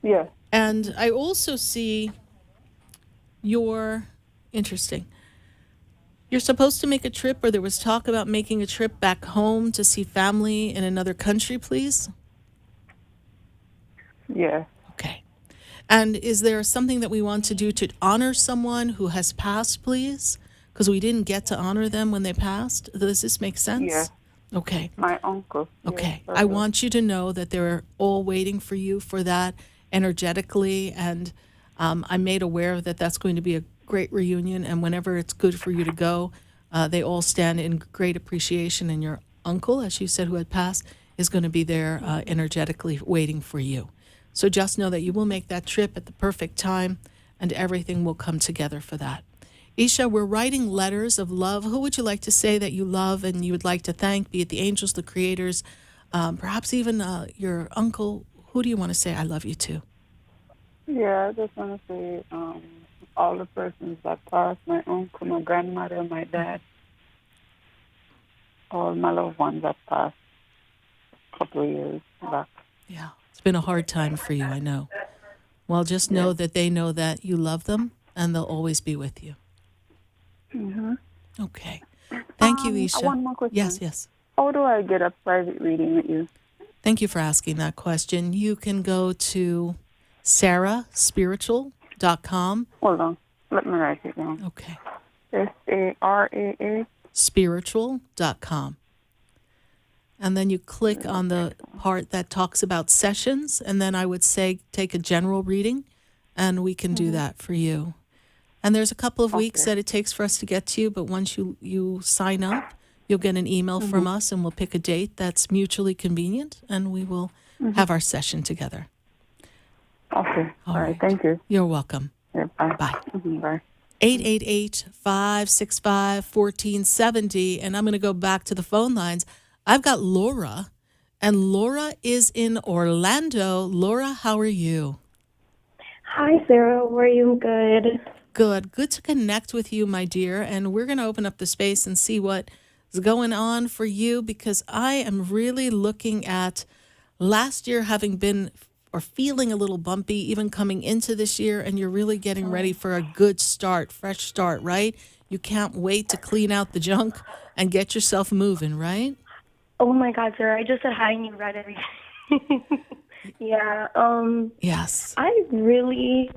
G: Yes.
C: And I also see interesting. You're supposed to make a trip, or there was talk about making a trip back home to see family in another country, please?
G: Yes.
C: Okay. And is there something that we want to do to honor someone who has passed, please? Because we didn't get to honor them when they passed. Does this make sense?
G: Yes.
C: Okay.
G: My uncle.
C: Okay.
G: Yes,
C: I want you to know that they're all waiting for you for that energetically. And I'm made aware that that's going to be a great reunion. And whenever it's good for you to go, they all stand in great appreciation. And your uncle, as you said, who had passed, is going to be there energetically waiting for you. So just know that you will make that trip at the perfect time, and everything will come together for that. Isha, we're writing letters of love. Who would you like to say that you love and you would like to thank, be it the angels, the creators, perhaps even your uncle? Who do you want to say I love you to?
G: Yeah, I just want to say all the persons that passed, my uncle, my grandmother, my dad, all my loved ones that passed a couple of years back.
C: Yeah, it's been a hard time for you, I know. Well, just know that they know that you love them and they'll always be with you.
G: Mm-hmm.
C: Okay. Thank you, Isha.
G: One more question.
C: Yes.
G: How do I get a private reading with you?
C: Thank you for asking that question. You can go to sarahspiritual.com.
G: Hold on. Let me write it down.
C: Okay.
G: SARAA.
C: Spiritual.com. And then you click on the part that talks about sessions, and then I would say take a general reading, and we can do that for you. And there's a couple of weeks that it takes for us to get to you, but once you sign up, you'll get an email from us, and we'll pick a date that's mutually convenient, and we will have our session together.
G: Okay. All right. Thank you.
C: You're welcome.
G: Yeah, bye.
C: Bye.
G: Bye.
C: 888-565-1470, and I'm going to go back to the phone lines. I've got Laura, and Laura is in Orlando. Laura, how are you?
H: Hi, Sarah. How are you? Good.
C: Good to connect with you, my dear. And we're going to open up the space and see what is going on for you, because I am really looking at last year having been or feeling a little bumpy, even coming into this year, and you're really getting ready for a good start, fresh start, right? You can't wait to clean out the junk and get yourself moving, right?
H: Oh my God, Sarah. I just said hi and you read everything. Yeah.
C: Yes.
H: I've really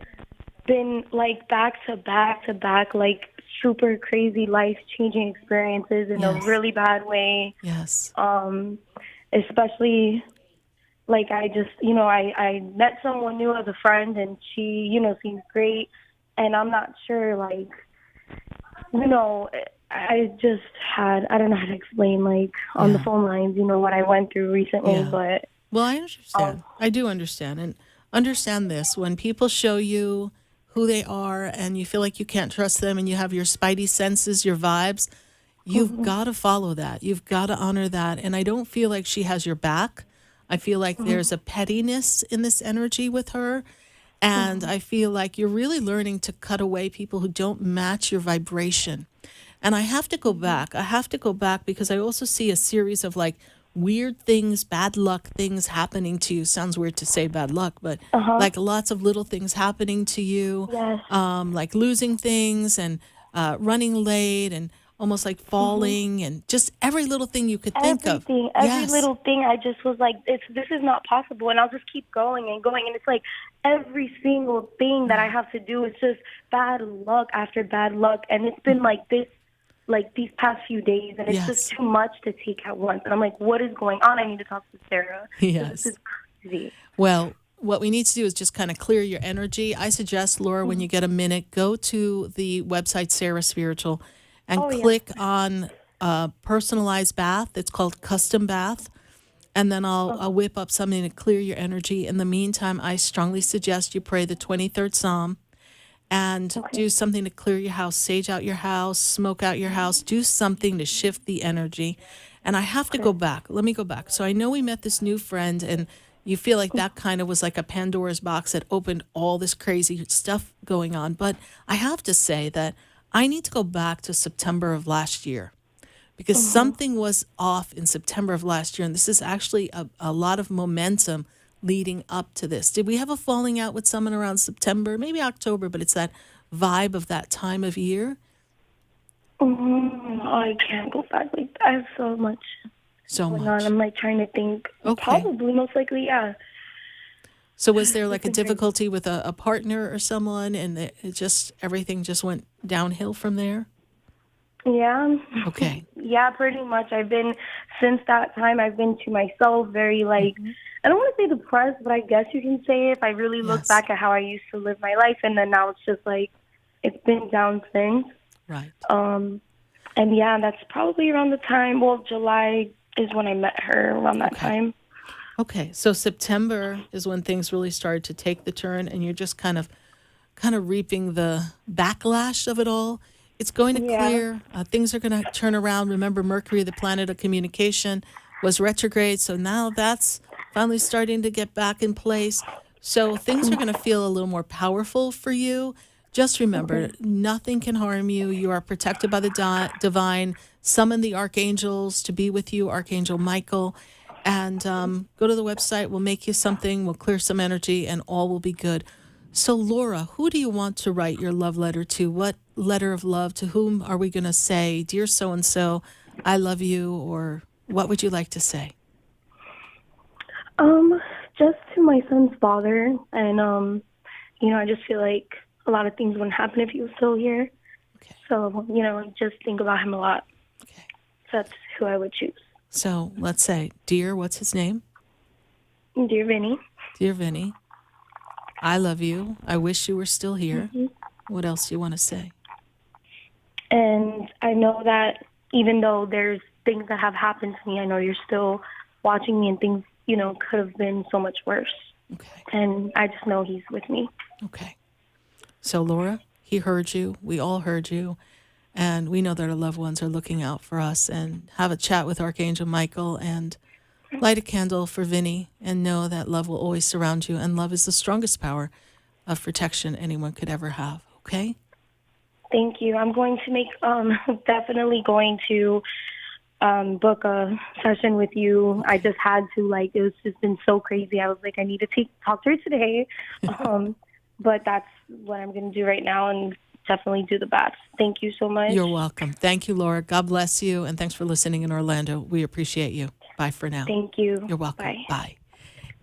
H: been like back to back, like super crazy life-changing experiences in a really bad way.
C: Yes.
H: Especially like I just, I met someone new as a friend, and she, seems great. And I'm not sure, like, I just had, I don't know how to explain, like, on the phone lines, what I went through recently, but...
C: Well, I understand. I do understand. And understand this. When people show you who they are and you feel like you can't trust them and you have your spidey senses, your vibes, you've got to follow that. You've got to honor that. And I don't feel like she has your back. I feel like there's a pettiness in this energy with her. And I feel like you're really learning to cut away people who don't match your vibration. And I have to go back. Because I also see a series of like weird things, bad luck things happening to you. Sounds weird to say bad luck, but like lots of little things happening to you, like losing things and running late and almost like falling and just every little thing you could think of.
H: Every little thing. I just was like, this is not possible, and I'll just keep going and going, and it's like every single thing that I have to do is just bad luck after bad luck, and it's been like this, like these past few days, and it's just too much to take at once. And I'm like, what is going on? I need to talk to Sarah.
C: Yes.
H: This is crazy.
C: Well, what we need to do is just kind of clear your energy. I suggest, Laura, when you get a minute, go to the website Sarah Spiritual and click on personalized bath. It's called custom bath. And then I'll whip up something to clear your energy. In the meantime, I strongly suggest you pray the 23rd Psalm and do something to clear your house, sage out your house, smoke out your house, do something to shift the energy. And I have to go back. Let me go back. So I know we met this new friend, and you feel like that kind of was like a Pandora's box that opened all this crazy stuff going on. But I have to say that I need to go back to September of last year because something was off in September of last year. And this is actually a lot of momentum leading up to this. Did we have a falling out with someone around September, maybe October, but it's that vibe of that time of year?
H: I can't go back. Like, I have so much. Going on. I'm like trying to think. Probably, most likely, yeah.
C: So was there like a difficulty with a partner or someone, and everything just went downhill from there?
H: Yeah.
C: Okay.
H: Yeah, pretty much. Since that time, I've been to myself very like, I don't want to say depressed, but I guess you can say if I really look back at how I used to live my life, and then now it's just like, it's been down since.
C: Right.
H: And yeah, that's probably around the time, July is when I met her, around that time.
C: Okay, so September is when things really started to take the turn, and you're just kind of reaping the backlash of it all. It's going to clear. Things are going to turn around. Remember, Mercury, the planet of communication, was retrograde, so now that's finally starting to get back in place. So things are going to feel a little more powerful for you. Just remember, nothing can harm you. You are protected by the divine. Summon the archangels to be with you, Archangel Michael. And go to the website. We'll make you something. We'll clear some energy, and all will be good. So, Laura, who do you want to write your love letter to? What letter of love? To whom are we going to say, "Dear so-and-so, I love you," or what would you like to say?
H: Just to my son's father. And, I just feel like a lot of things wouldn't happen if he was still here. Okay. So, I just think about him a lot. Okay. So that's who I would choose.
C: So let's say, dear, what's his name?
H: Dear Vinny.
C: Dear Vinny, I love you. I wish you were still here. What else do you want to say?
H: And I know that even though there's things that have happened to me, I know you're still watching me, and things, could have been so much worse.
C: Okay.
H: And I just know he's with me.
C: Okay. So, Laura, he heard you. We all heard you. And we know that our loved ones are looking out for us. And have a chat with Archangel Michael and light a candle for Vinny, and know that love will always surround you. And love is the strongest power of protection anyone could ever have. Okay?
H: Thank you. I'm going to make, definitely going to book a session with you. I just had to, it was just been so crazy. I was like, I need to talk to her today. But that's what I'm going to do right now, and definitely do the baths. Thank you so much.
C: You're welcome. Thank you, Laura. God bless you, and thanks for listening in Orlando. We appreciate you. Bye for now.
H: Thank you.
C: You're welcome.
H: Bye.
C: Bye.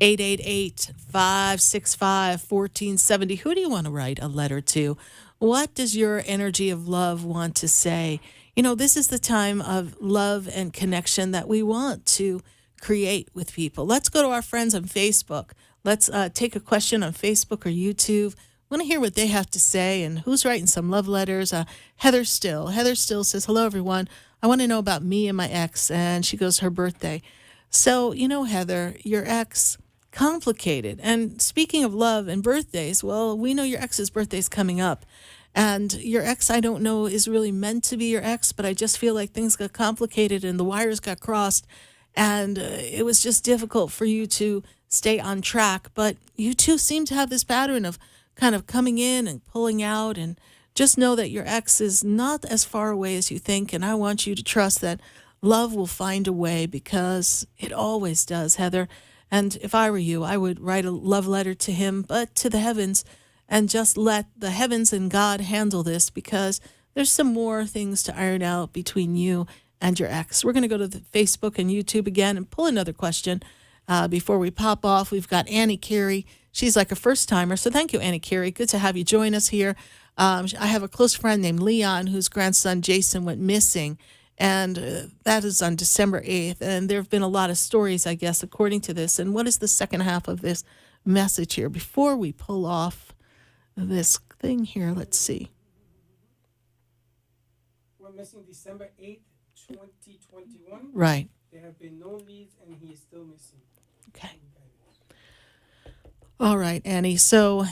C: 888-565-1470. Who do you want to write a letter to? What does your energy of love want to say? This is the time of love and connection that we want to create with people. Let's go to our friends on Facebook. Let's take a question on Facebook or YouTube. I want to hear what they have to say and who's writing some love letters. Heather Still says, hello, everyone. I want to know about me and my ex. And she goes, her birthday. So, Heather, your ex, complicated. And speaking of love and birthdays, well, we know your ex's birthday is coming up. And your ex, I don't know, is really meant to be your ex, but I just feel like things got complicated and the wires got crossed. And it was just difficult for you to stay on track. But you two seem to have this pattern of kind of coming in and pulling out, and just know that your ex is not as far away as you think. And I want you to trust that love will find a way, because it always does, Heather. And if I were you, I would write a love letter to him, but to the heavens, and just let the heavens and God handle this, because there's some more things to iron out between you and your ex. We're going to go to the Facebook and YouTube again and pull another question before we pop off. We've got Annie Carey. She's like a first-timer, so thank you, Annie Carey. Good to have you join us here. I have a close friend named Leon whose grandson Jason went missing, and that is on December 8th. And there have been a lot of stories, I guess, according to this. And what is the second half of this message here? Before we pull off this thing here, let's see.
I: We're missing December 8th, 2021.
C: Right.
I: There have been no leads, and he is still missing.
C: Okay. All right, Annie. So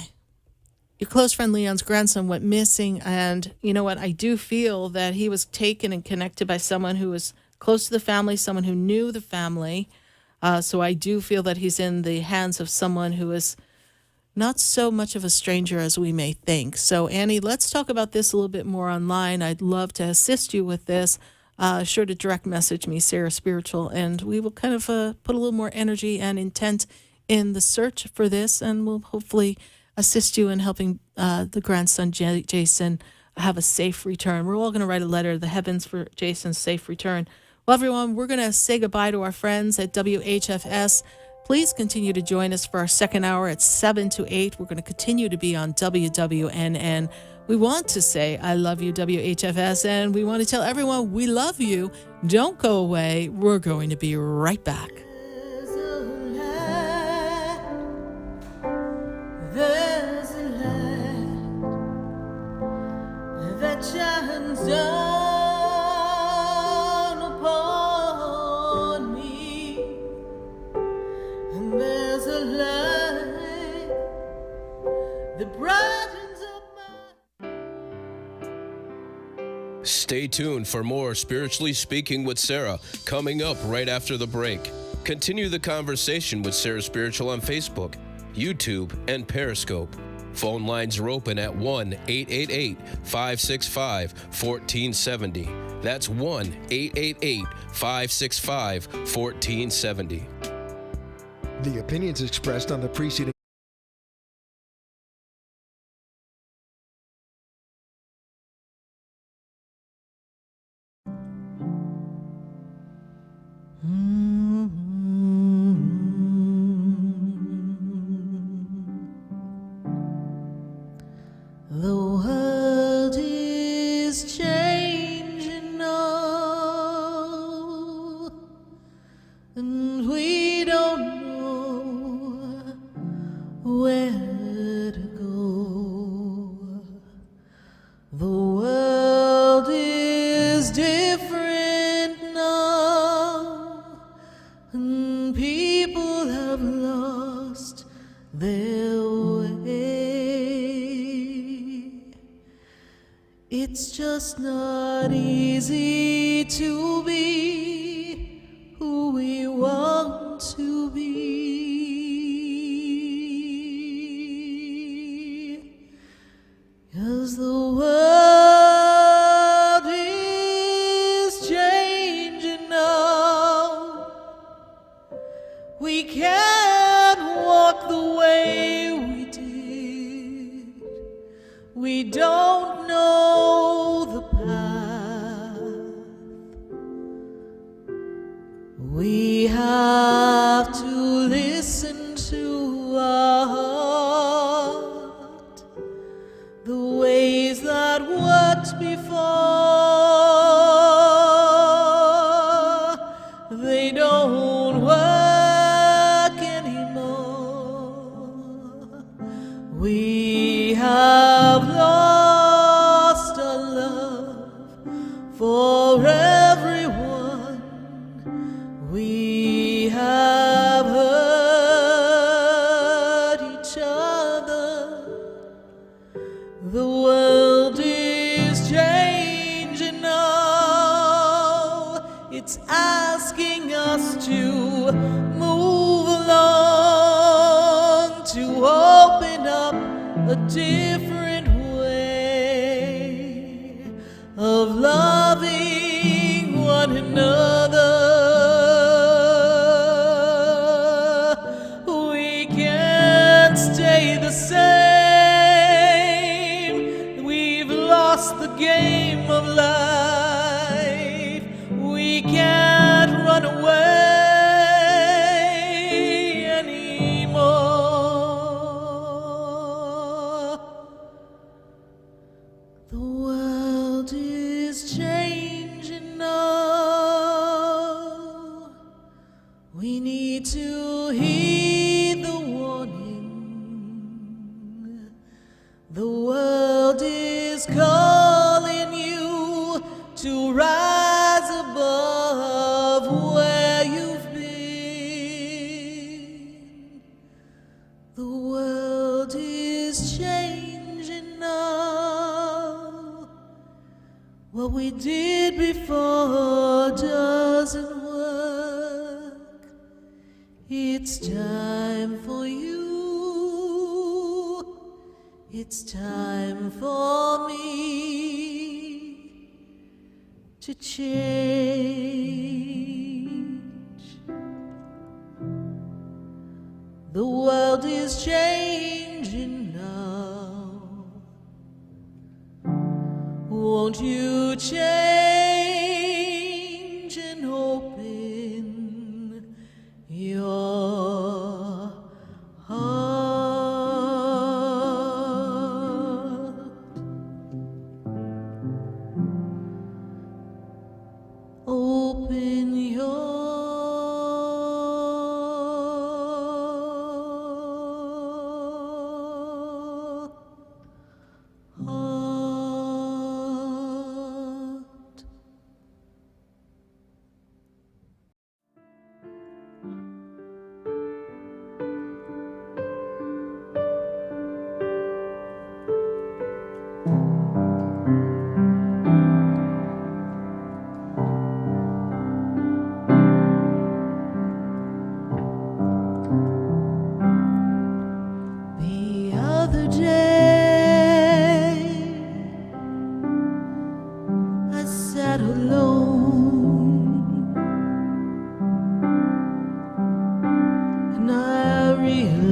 C: your close friend Leon's grandson went missing, and you know what? I do feel that he was taken and connected by someone who was close to the family, someone who knew the family. So I do feel that he's in the hands of someone who is not so much of a stranger as we may think. So, Annie, let's talk about this a little bit more online. I'd love to assist you with this. Sure to direct message me, Sarah Spiritual, and we will kind of put a little more energy and intent in the search for this, and we'll hopefully assist you in helping the grandson, Jason, have a safe return. We're all going to write a letter to the heavens for Jason's safe return. Well, everyone, we're going to say goodbye to our friends at WHFS. Please continue to join us for our second hour at 7 to 8. We're going to continue to be on WWNN. We want to say, I love you, WHFS, and we want to tell everyone we love you. Don't go away. We're going to be right back.
D: There's a light that shines down upon me, and there's a light that brightens up my...
J: Stay tuned for more Spiritually Speaking with Sarah coming up right after the break. Continue the conversation with Sarah Spiritual on Facebook, YouTube, and Periscope. Phone lines are open at 1-888-565-1470. That's 1-888-565-1470.
A: The opinions expressed on the preceding
D: The world is changing now, and we don't know where to go. The world is different now, and people have lost their way. It's just not easy to be who we want to be, 'cause the world is changing now. We can't walk the way we did. We don't know the path. We have to listen to our heart. The ways that worked before, they don't work anymore. We have lost our love for everyone. We have hurt each other. The world is changing now. It's asking us to move along, to open up a different way of loving one another. We can't stay the same. We've lost the game calling you to rise above where you've been. The world is changing now. What we did before doesn't work. It's time for you. It's time for me to change. The world is changing now. Won't you change and open your heart? Open your heart. The other day, I sat alone and I realized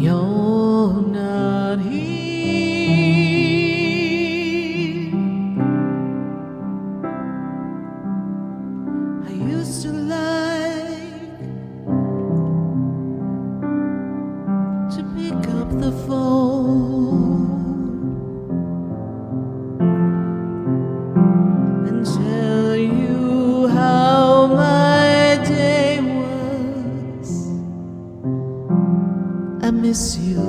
D: you're not here. I used to to pick up the phone and tell you how my day was. I miss you.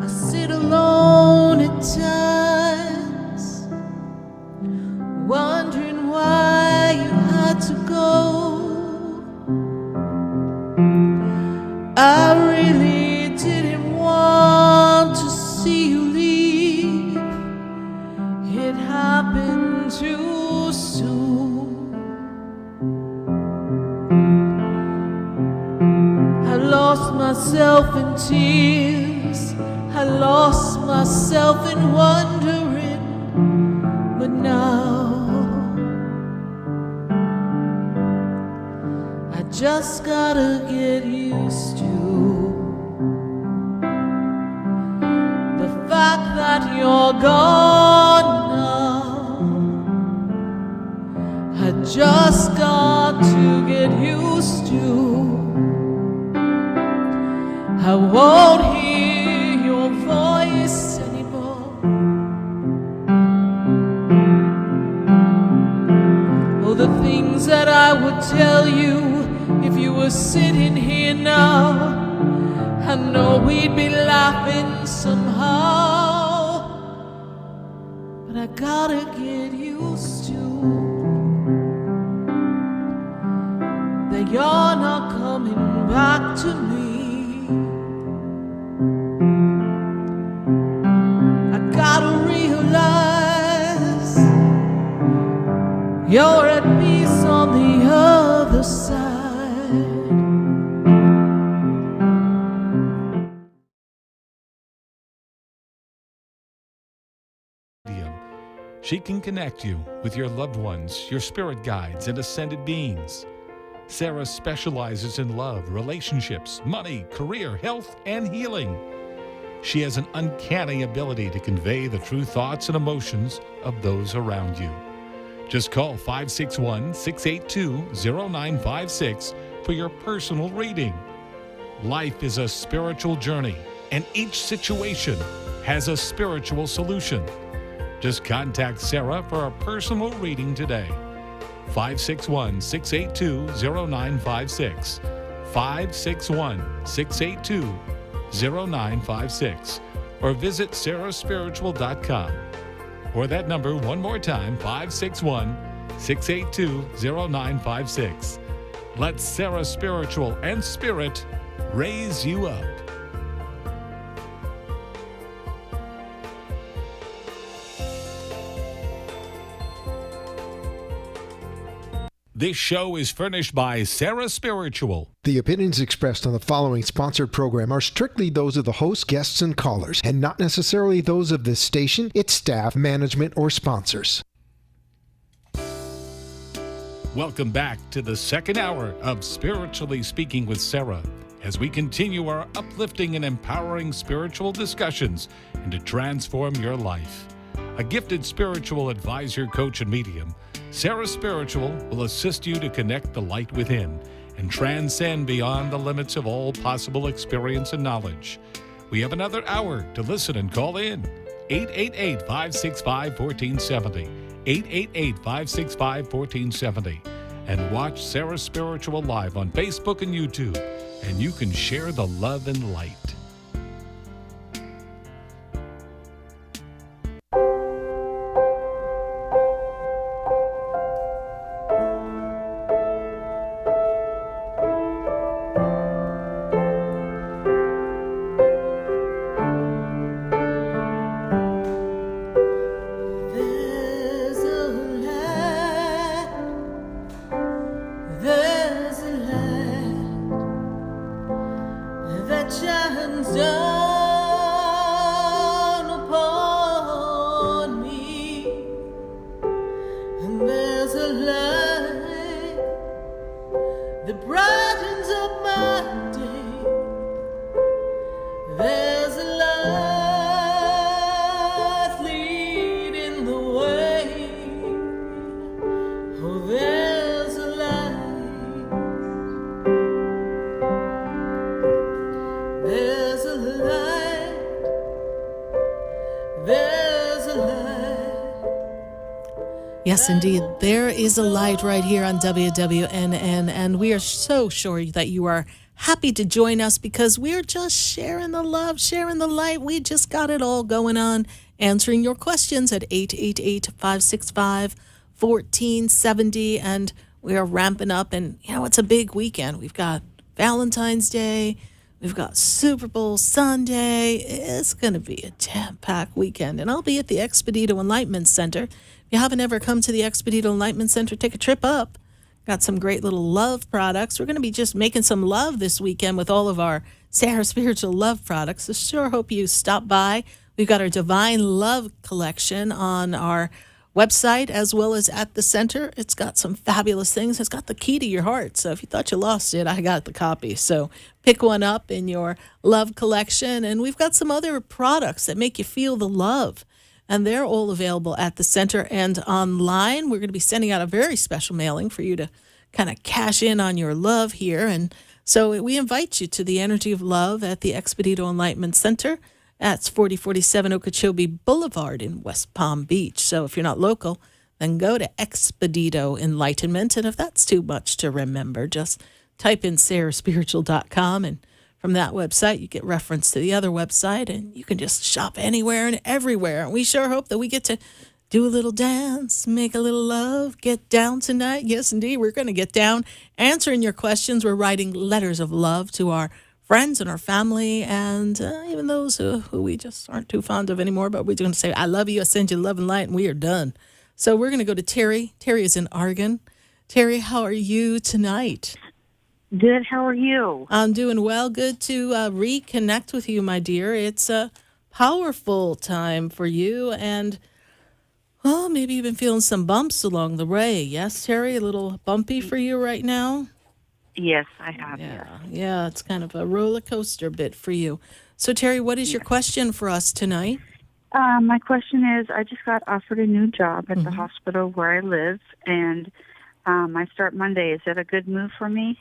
D: I sit alone at times, wondering why you had to go. I really didn't want to see you leave. It happened too soon. I lost myself in tears. I lost myself in wondering. But now I just gotta get used to the fact that you're gone now. I just got to get used to. I won't hear your voice anymore. Oh, the things that I would tell you if you were sitting here now. I know we'd be laughing somehow, but I gotta get used to that you're not coming back to me. I gotta realize you're at peace on the other side.
B: She can connect you with your loved ones, your spirit guides, and ascended beings. Sarah specializes in love, relationships, money, career, health, and healing. She has an uncanny ability to convey the true thoughts and emotions of those around you. Just call 561-682-0956 for your personal reading. Life is a spiritual journey, and each situation has a spiritual solution. Just contact Sarah for a personal reading today. 561-682-0956. 561-682-0956. Or visit sarahspiritual.com. Or that number one more time, 561-682-0956. Let Sarah Spiritual and Spirit raise you up. This show is furnished by Sarah Spiritual.
A: The opinions expressed on the following sponsored program are strictly those of the host, guests, and callers, and not necessarily those of this station, its staff, management, or sponsors.
B: Welcome back to the second hour of Spiritually Speaking with Sarah, as we continue our uplifting and empowering spiritual discussions and to transform your life. A gifted spiritual advisor, coach, and medium, Sarah Spiritual will assist you to connect the light within and transcend beyond the limits of all possible experience and knowledge. We have another hour to listen and call in. 888-565-1470. 888-565-1470. And watch Sarah Spiritual live on Facebook and YouTube. And you can share the love and light.
C: Yes, indeed. There is a light right here on WWNN, and we are so sure that you are happy to join us because we're just sharing the love, sharing the light. We just got it all going on, answering your questions at 888-565-1470, and we are ramping up, and, you know, it's a big weekend. We've got Valentine's Day, we've got Super Bowl Sunday. It's going to be a jam-packed weekend, and I'll be at the Expedito Enlightenment Center. If you haven't ever come to the Expedito Enlightenment Center, take a trip up. Got some great little love products. We're going to be just making some love this weekend with all of our Sarah Spiritual love products. So sure hope you stop by. We've got our Divine Love collection on our website as well as at the center. It's got some fabulous things. It's got the key to your heart. So if you thought you lost it, I got the copy. So pick one up in your love collection. And we've got some other products that make you feel the love. And they're all available at the center and online. We're going to be sending out a very special mailing for you to kind of cash in on your love here. And so we invite you to the Energy of Love at the Expedito Enlightenment Center. That's 4047 Okeechobee Boulevard in West Palm Beach. So if you're not local, then go to Expedito Enlightenment. And if that's too much to remember, just type in sarahspiritual.com, and from that website, you get reference to the other website, and you can just shop anywhere and everywhere. And we sure hope that we get to do a little dance, make a little love, get down tonight. Yes, indeed, we're going to get down, answering your questions. We're writing letters of love to our friends and our family, and even those who we just aren't too fond of anymore. But we're going to say, I love you, I send you love and light, and we are done. So we're going to go to Terry. Terry is in Oregon. Terry, how are you tonight?
K: Good. How are you?
C: I'm doing well. Good to reconnect with you, my dear. It's a powerful time for you, and maybe you've been feeling some bumps along the way. Yes, Terry, a little bumpy for you right now?
K: Yes, I have.
C: Yeah, it's kind of a roller coaster bit for you. So, Terry, what is your question for us tonight?
K: My question is, I just got offered a new job at the hospital where I live, and I start Monday. Is that a good move for me?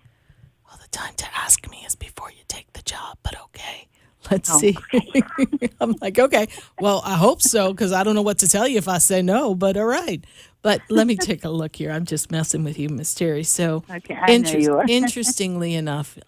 C: Well, the time to ask me is before you take the job, but okay. Let's see. I'm like, okay, well, I hope so, because I don't know what to tell you if I say no, but all right. But let me take a look here. I'm just messing with you, Miss Terry. So,
K: Okay, I know you are.
C: interestingly enough,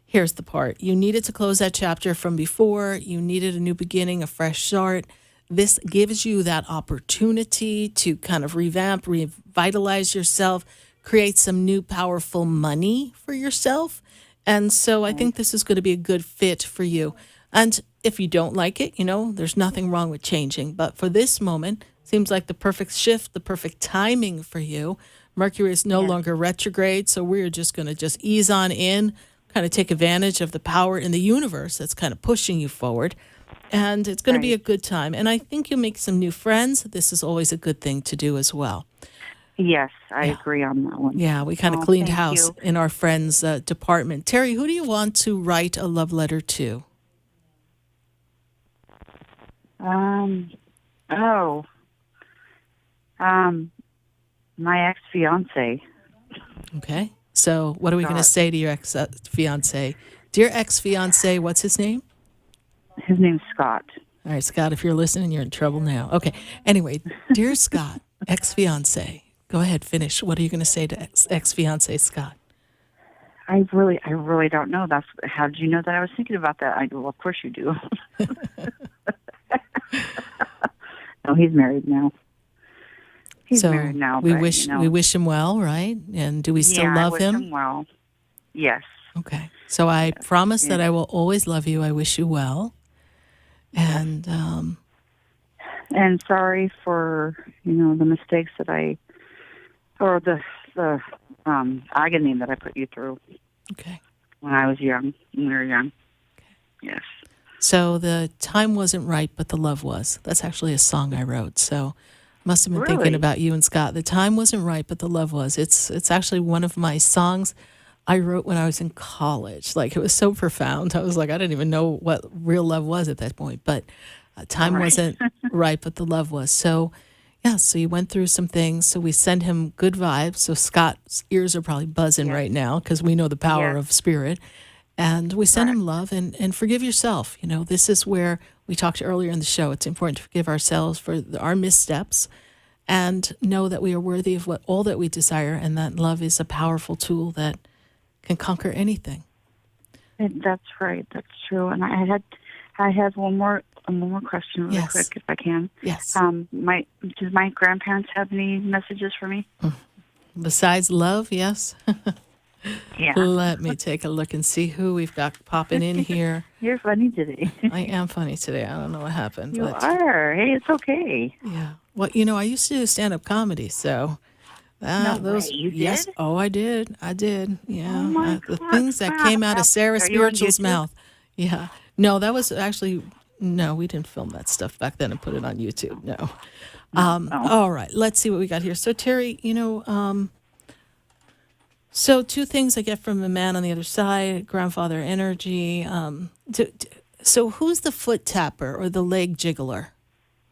C: here's the part. You needed to close that chapter from before. You needed a new beginning, a fresh start. This gives you that opportunity to kind of revamp, revitalize yourself, create some new powerful money for yourself. And so I think this is going to be a good fit for you. And if you don't like it, there's nothing wrong with changing. But for this moment, seems like the perfect shift, the perfect timing for you. Mercury is no longer retrograde, so we're just going to just ease on in, kind of take advantage of the power in the universe that's kind of pushing you forward. And it's going to be a good time. And I think you'll make some new friends. This is always a good thing to do as well.
K: Yes, I agree on that one.
C: Yeah, we kind of cleaned house in our friends' department. Terry, who do you want to write a love letter to?
K: My ex-fiance.
C: Okay. So what are we going to say to your ex-fiance? Dear ex-fiance, what's his name?
K: His name's Scott.
C: All right, Scott, if you're listening, you're in trouble now. Okay. Anyway, dear Scott, ex-fiance, go ahead, finish. What are you going to say to ex-fiance Scott?
K: I really don't know. How did you know that I was thinking about that? Well, of course you do. No, he's married now. He's married now.
C: We wish him well, right? And do we still love him?
K: I wish him well. Yes.
C: Okay. So I promise that I will always love you. I wish you well. And
K: sorry for the mistakes that or the agony that I put you through.
C: Okay.
K: When I was young, when we were young. Okay. Yes.
C: So the time wasn't right, but the love was. That's actually a song I wrote. So must have been thinking about you and Scott. The time wasn't right, but the love was. It's actually one of my songs I wrote when I was in college. Like, it was so profound. I was like, I didn't even know what real love was at that point. But time wasn't right, but the love was. So, yeah, so you went through some things. So we send him good vibes. So Scott's ears are probably buzzing right now because we know the power of spirit. And we send him love and forgive yourself. This is where we talked earlier in the show. It's important to forgive ourselves for our missteps and know that we are worthy of all that we desire, and that love is a powerful tool that can conquer anything.
K: That's right. That's true. And I had one more question really quick, if I can.
C: Yes.
K: Does my grandparents have any messages for me?
C: Besides love, yes.
K: Yeah.
C: Let me take a look and see who we've got popping in here.
K: You're funny today.
C: I am funny today. I don't know what happened.
K: You are. Hey, it's okay.
C: Yeah. Well, I used to do stand-up comedy, so...
K: You did?
C: Yes. Oh, I did. Yeah.
K: Oh
C: the things that came out of Sarah Spiritual's mouth. Yeah. No, that was actually... No, we didn't film that stuff back then and put it on YouTube. No. All right. Let's see what we got here. So, Terry, so two things I get from the man on the other side, grandfather energy. So who's the foot tapper or the leg jiggler?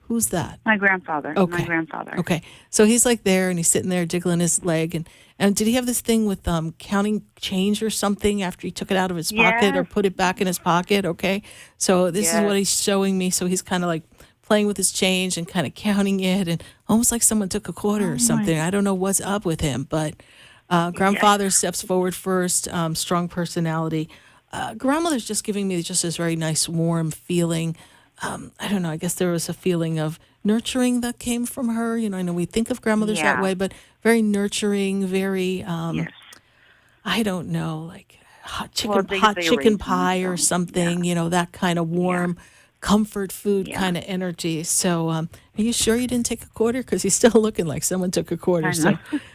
C: Who's that?
K: My grandfather.
C: Okay.
K: My grandfather.
C: Okay. So he's like there and he's sitting there jiggling his leg. And did he have this thing with counting change or something after he took it out of his pocket or put it back in his pocket? Okay. So this is what he's showing me. So he's kind of like playing with his change and kind of counting it and almost like someone took a quarter or something. I don't know what's up with him, but grandfather steps forward first, strong personality. Grandmother's just giving me just this very nice, warm feeling. I don't know, I guess there was a feeling of nurturing that came from her. I know we think of grandmothers that way, but very nurturing, very, I don't know, like hot chicken pie or something, that kind of warm comfort food kind of energy. So are you sure you didn't take a quarter? Because he's still looking like someone took a quarter.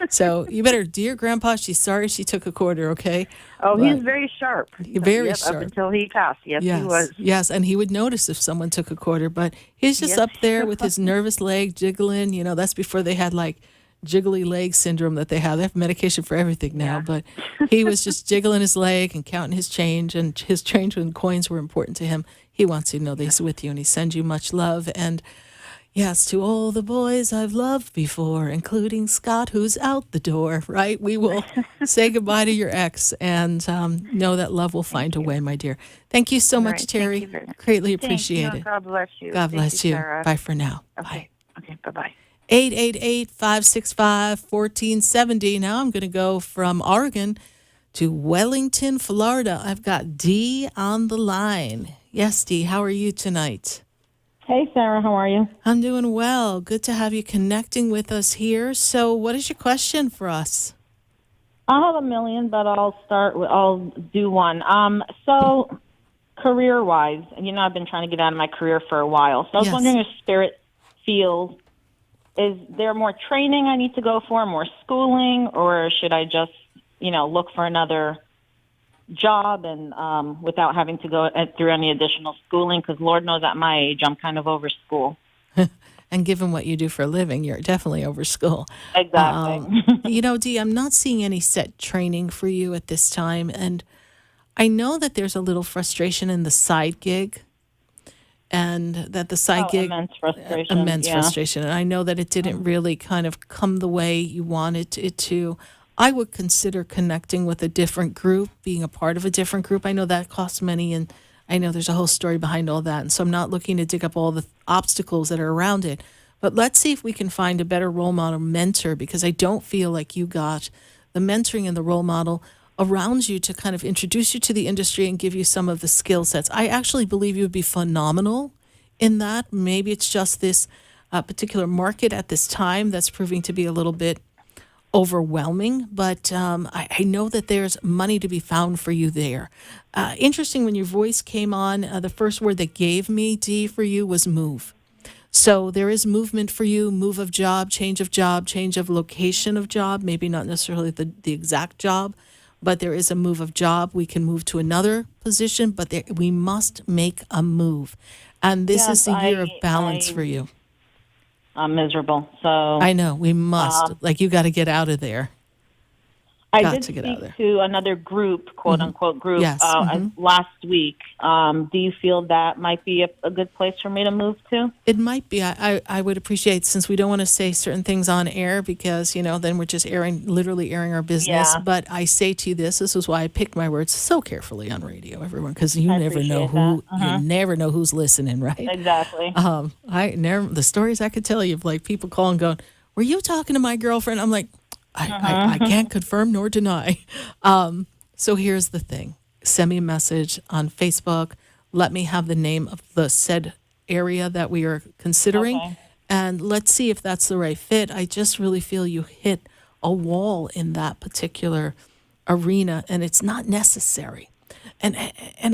C: So you better, dear Grandpa, she's sorry she took a quarter, okay?
K: Oh, he's very sharp.
C: Very sharp.
K: Up until he passed. Yes, he was.
C: Yes, and he would notice if someone took a quarter. But he's just up there with his nervous leg jiggling. That's before they had like jiggly leg syndrome that they have. They have medication for everything now. But he was just jiggling his leg and counting his change. And his change when coins were important to him. He wants you to know that he's with you and he sends you much love. And Yes, to all the boys I've loved before, including Scott, who's out the door, right? We will say goodbye to your ex and know that love will find a way, my dear. Thank you so
K: All
C: much,
K: right.
C: Terry.
K: Thank you very much.
C: Greatly
K: Thank you,
C: appreciate
K: and
C: it.
K: God bless you.
C: God
K: Thank
C: bless you.
K: Sarah.
C: Bye for now.
K: Okay.
C: Bye.
K: Okay. Bye-bye.
C: 888-565-1470. Now I'm going to go from Oregon to Wellington, Florida. I've got Dee on the line. Yes, Dee, how are you tonight?
L: Hey, Sarah, how are you?
C: I'm doing well. Good to have you connecting with us here. So what is your question for us?
L: I have a million, but I'll do one. So career-wise, I've been trying to get out of my career for a while. So I was wondering if Spirit feels, is there more training I need to go for, more schooling, or should I just, look for another job and without having to go through any additional schooling? Because Lord knows at my age, I'm kind of over school.
C: And given what you do for a living, you're definitely over school.
L: Exactly.
C: Dee, I'm not seeing any set training for you at this time. And I know that there's a little frustration in the side gig. And that the side gig...
L: Immense frustration.
C: Frustration. And I know that it didn't really kind of come the way you wanted it to. I would consider connecting with a different group, being a part of a different group. I know that costs money, and I know there's a whole story behind all that. And so I'm not looking to dig up all the obstacles that are around it. But let's see if we can find a better role model mentor, because I don't feel like you got the mentoring and the role model around you to kind of introduce you to the industry and give you some of the skill sets. I actually believe you would be phenomenal in that. Maybe it's just this particular market at this time that's proving to be a little bit overwhelming, but I know that there's money to be found for you there. Interesting, when your voice came on, the first word that gave me, Dee, for you was move. So there is movement for you, move of job, change of location of job, maybe not necessarily the exact job, but there is a move of job. We can move to another position, but we must make a move. And this is the year of balance for you.
L: I'm miserable. So
C: I know we must. You got to get out of there.
L: I did speak to another group, quote unquote group, last week. Do you feel that might be a good place for me to move to?
C: It might be. I would appreciate, since we don't want to say certain things on air, because then we're just literally airing our business. Yeah. But I say to you this is why I pick my words so carefully on radio, everyone, because you never know you never know who's listening, right?
L: Exactly.
C: The stories I could tell you of people calling, going, "Were you talking to my girlfriend?" I'm like, I can't confirm nor deny. So here's the thing. Send me a message on Facebook. Let me have the name of the said area that we are considering. And let's see if that's the right fit. I just really feel you hit a wall in that particular arena, and it's not necessary. And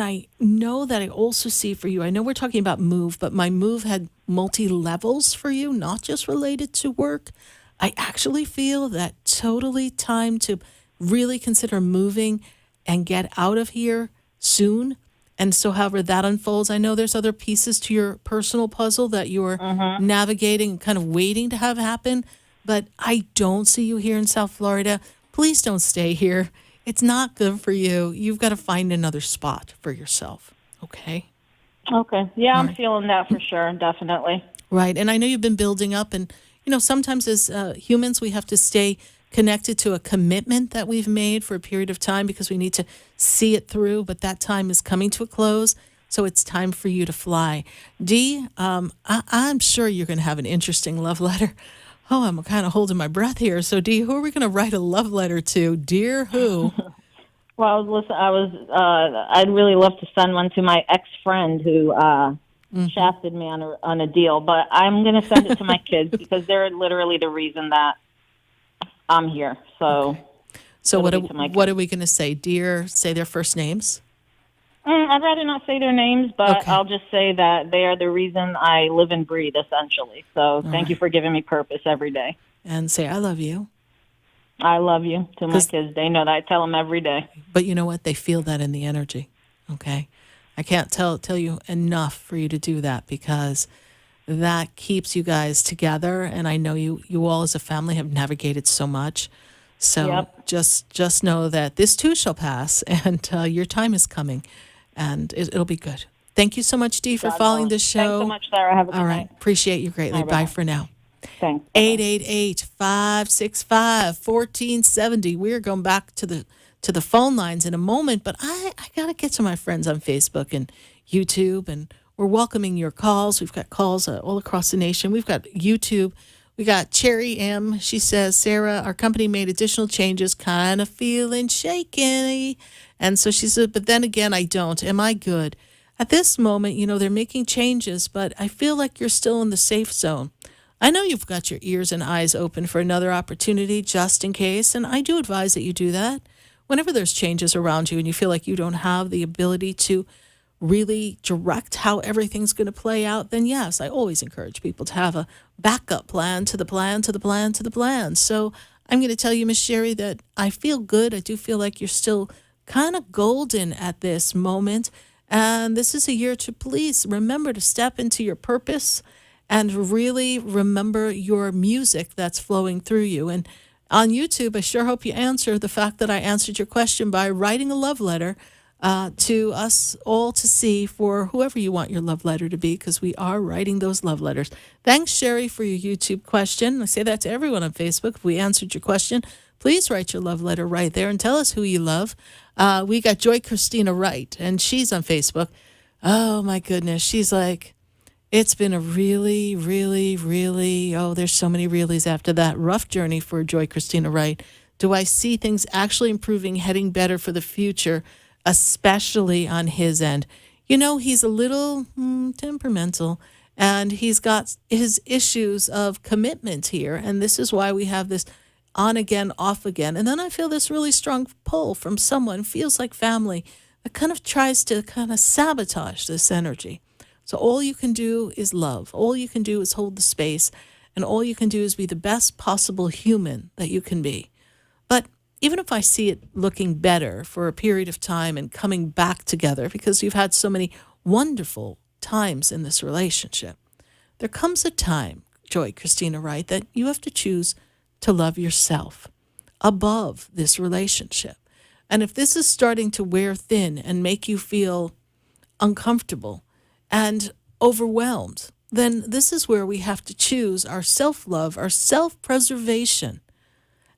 C: I know that I also see for you, I know we're talking about move, but my move had multi-levels for you, not just related to work. I actually feel that totally time to really consider moving and get out of here soon. And so however that unfolds, I know there's other pieces to your personal puzzle that you're navigating and kind of waiting to have happen. But I don't see you here in South Florida. Please don't stay here. It's not good for you. You've got to find another spot for yourself. Okay?
L: Okay. Yeah, I'm feeling that for sure. Definitely.
C: Right. And I know you've been building up, and sometimes as humans, we have to stay connected to a commitment that we've made for a period of time because we need to see it through. But that time is coming to a close, so it's time for you to fly. Dee, I'm sure you're going to have an interesting love letter. Oh, I'm kind of holding my breath here. So, Dee, who are we going to write a love letter to? Dear who?
L: Well, I'd really love to send one to my ex-friend who shafted me on a deal, but I'm going to send it to my kids because they're literally the reason that I'm here. So
C: what are we going to say? Dear, say their first names?
L: I'd rather not say their names, but I'll just say that they are the reason I live and breathe, essentially. So thank you for giving me purpose every day.
C: And say, I love you.
L: I love you to my kids. They know that. I tell them every day.
C: But you know what? They feel that in the energy, okay? I can't tell you enough for you to do that because that keeps you guys together. And I know you all as a family have navigated so much. So just know that this too shall pass, and your time is coming, and it'll be good. Thank you so much, Dee, for
L: God
C: following
L: willing.
C: the show.
L: Thanks so much, Sarah. Have a good
C: All
L: night.
C: right. Appreciate you greatly.
L: All right,
C: Bye
L: bye-bye.
C: for now.
L: Thanks.
C: 888-565-1470. We're going back to the phone lines in a moment, but I got to get to my friends on Facebook and YouTube, and we're welcoming your calls. We've got calls all across the nation. We've got YouTube. We got Cherry M. She says, Sarah, our company made additional changes, kind of feeling shaky. And so she said, but then again, I don't. Am I good? At this moment, they're making changes, but I feel like you're still in the safe zone. I know you've got your ears and eyes open for another opportunity just in case, and I do advise that you do that. Whenever there's changes around you and you feel like you don't have the ability to really direct how everything's going to play out, then yes, I always encourage people to have a backup plan to the plan to the plan to the plan. So I'm going to tell you, Miss Sherry, that I feel good. I do feel like you're still kind of golden at this moment. And this is a year to please remember to step into your purpose and really remember your music that's flowing through you. And on YouTube, I sure hope you answer the fact that I answered your question by writing a love letter to us all to see for whoever you want your love letter to be, because we are writing those love letters. Thanks, Sherry, for your YouTube question. I say that to everyone on Facebook. If we answered your question, please write your love letter right there and tell us who you love. We got Joy Christina Wright, and she's on Facebook. Oh, my goodness. She's like, it's been a really, really, really, there's so many reallys after that, rough journey for Joy Christina Wright. Do I see things actually improving, heading better for the future, especially on his end? He's a little temperamental, and he's got his issues of commitment here, and this is why we have this on again, off again. And then I feel this really strong pull from someone, feels like family, that kind of tries to kind of sabotage this energy. So all you can do is love. All you can do is hold the space, and all you can do is be the best possible human that you can be. But even if I see it looking better for a period of time and coming back together, because you've had so many wonderful times in this relationship, there comes a time, Joy Christina Wright, that you have to choose to love yourself above this relationship. And if this is starting to wear thin and make you feel uncomfortable and overwhelmed, then this is where we have to choose our self-love, our self-preservation,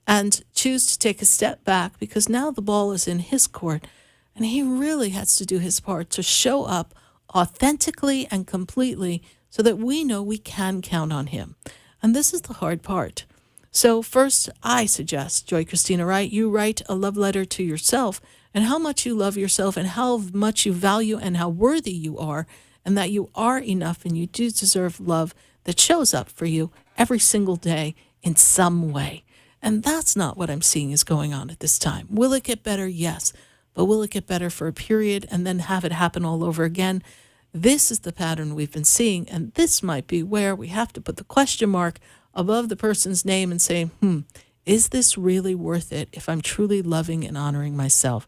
C: and choose to take a step back, because now the ball is in his court, and he really has to do his part to show up authentically and completely so that we know we can count on him. And this is the hard part. So first, I suggest, Joy Christina Wright, you write a love letter to yourself and how much you love yourself and how much you value and how worthy you are, and that you are enough and you do deserve love that shows up for you every single day in some way. And that's not what I'm seeing is going on at this time. Will it get better? Yes. But will it get better for a period and then have it happen all over again? This is the pattern we've been seeing, and this might be where we have to put the question mark above the person's name and say, is this really worth it if I'm truly loving and honoring myself?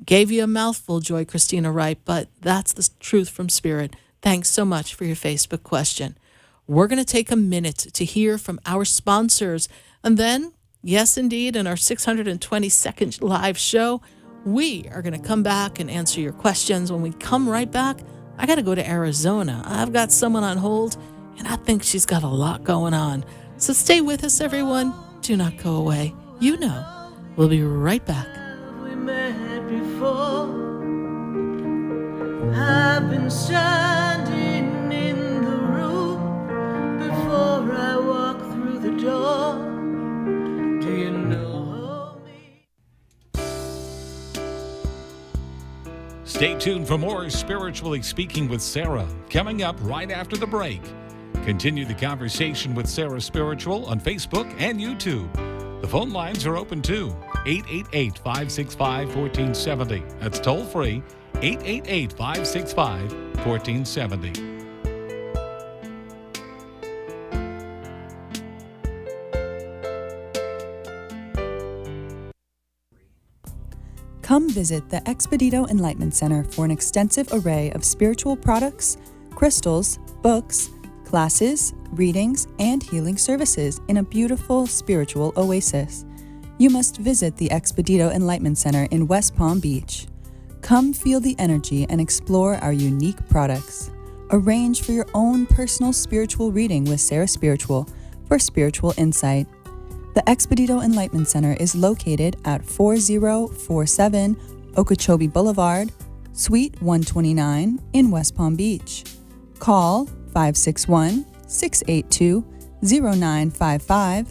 C: Gave you a mouthful, Joy Christina Wright, but that's the truth from Spirit. Thanks so much for your Facebook question. We're going to take a minute to hear from our sponsors, and then, yes, indeed, in our 622nd live show, we are going to come back and answer your questions. When we come right back, I got to go to Arizona. I've got someone on hold, and I think she's got a lot going on. So stay with us, everyone. Do not go away. We'll be right back.
D: We met before. I've been standing in the room before I walk through the door. Do you know me?
B: Stay tuned for more Spiritually Speaking with Sarah, coming up right after the break. Continue the conversation with Sarah Spiritual on Facebook and YouTube. The phone lines are open too. 888-565-1470. That's toll free. 888-565-1470.
E: Come visit the Expedito Enlightenment Center for an extensive array of spiritual products, crystals, books, classes, readings, and healing services in a beautiful spiritual oasis. You must visit the Expedito Enlightenment Center in West Palm Beach. Come feel the energy and explore our unique products. Arrange for your own personal spiritual reading with Sarah Spiritual for spiritual insight. The Expedito Enlightenment Center is located at 4047 Okeechobee Boulevard, Suite 129 in West Palm Beach. Call 561-682-0955.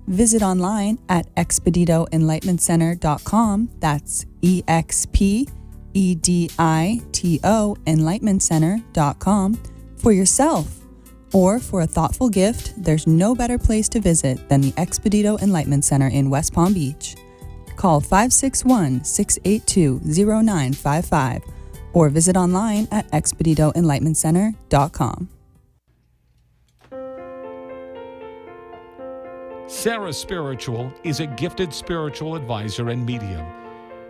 E: Visit online at expeditoenlightenmentcenter.com. That's EXPEDITO enlightenmentcenter.com for yourself. Or for a thoughtful gift, there's no better place to visit than the Expedito Enlightenment Center in West Palm Beach. Call 561-682-0955 or visit online at expeditoenlightenmentcenter.com.
B: Sarah Spiritual is a gifted spiritual advisor and medium.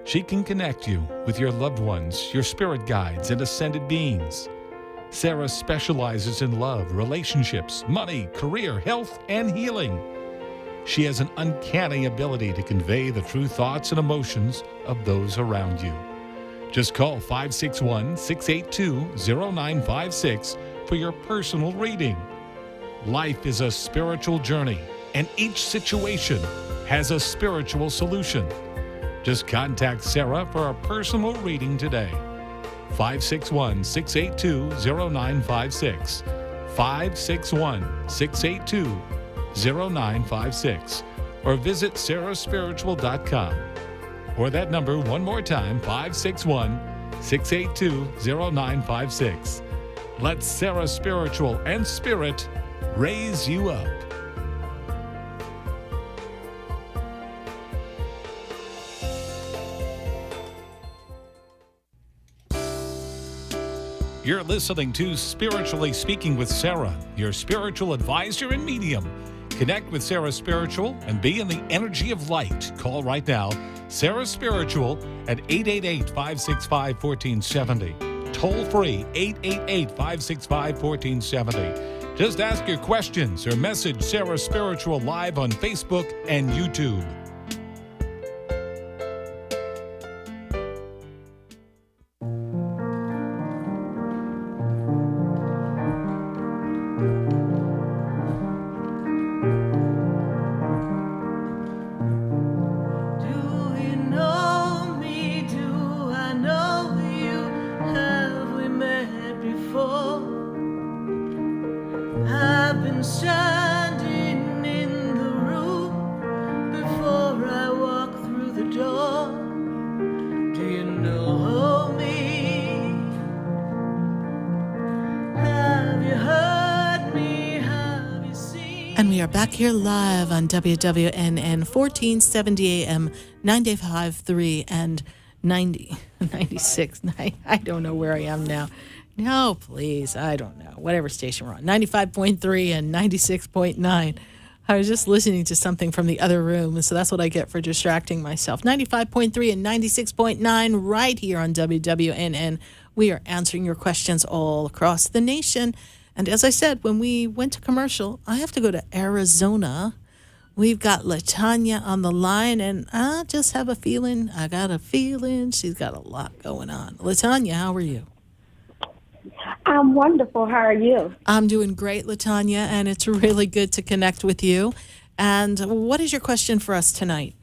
B: She can connect you with your loved ones, your spirit guides, and ascended beings. Sarah specializes in love, relationships, money, career, health, and healing. She has an uncanny ability to convey the true thoughts and emotions of those around you. Just call 561-682-0956 for your personal reading. Life is a spiritual journey, and each situation has a spiritual solution. Just contact Sarah for a personal reading today. 561-682-0956. 561-682-0956. Or visit sarahspiritual.com. Or that number one more time, 561-682-0956. Let Sarah Spiritual and Spirit raise you up. You're listening to Spiritually Speaking with Sarah, your spiritual advisor and medium. Connect with Sarah Spiritual and be in the energy of light. Call right now, Sarah Spiritual at 888-565-1470. Toll free, 888-565-1470. Just ask your questions or message Sarah Spiritual live on Facebook and YouTube.
C: And we are back here live on WWNN 1470 AM, 95.3 and 96. I don't know where I am now. No, please, I don't know. Whatever station we're on. 95.3 and 96.9. I was just listening to something from the other room, so that's what I get for distracting myself. 95.3 and 96.9 right here on WWNN. We are answering your questions all across the nation. And as I said, when we went to commercial, I have to go to Arizona. We've got LaTanya on the line, and I just have a feeling, she's got a lot going on. LaTanya, how are you?
M: I'm wonderful. How are you?
C: I'm doing great, LaTanya, and it's really good to connect with you. And what is your question for us tonight?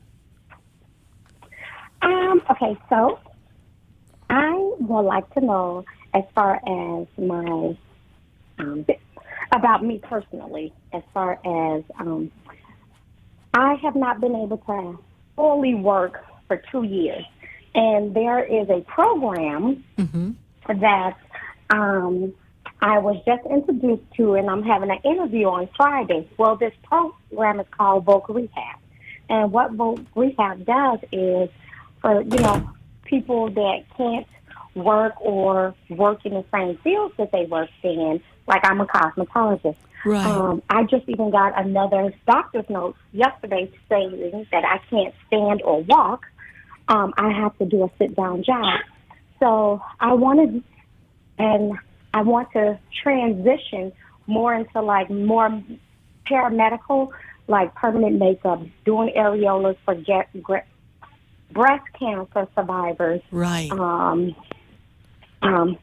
M: Okay, so I would like to know, as far as my about me personally, as far as I have not been able to fully work for 2 years, and there is a program that I was just introduced to, and I'm having an interview on Friday. Well, this program is called Vocal Rehab, and what Vocal Rehab does is for people that can't work or work in the same fields that they work in. Like, I'm a cosmetologist.
C: Right.
M: I just even got another doctor's note yesterday saying that I can't stand or walk. I have to do a sit-down job. So I want to transition more into, like, more paramedical, like permanent makeup, doing areolas for breast cancer survivors,
C: right?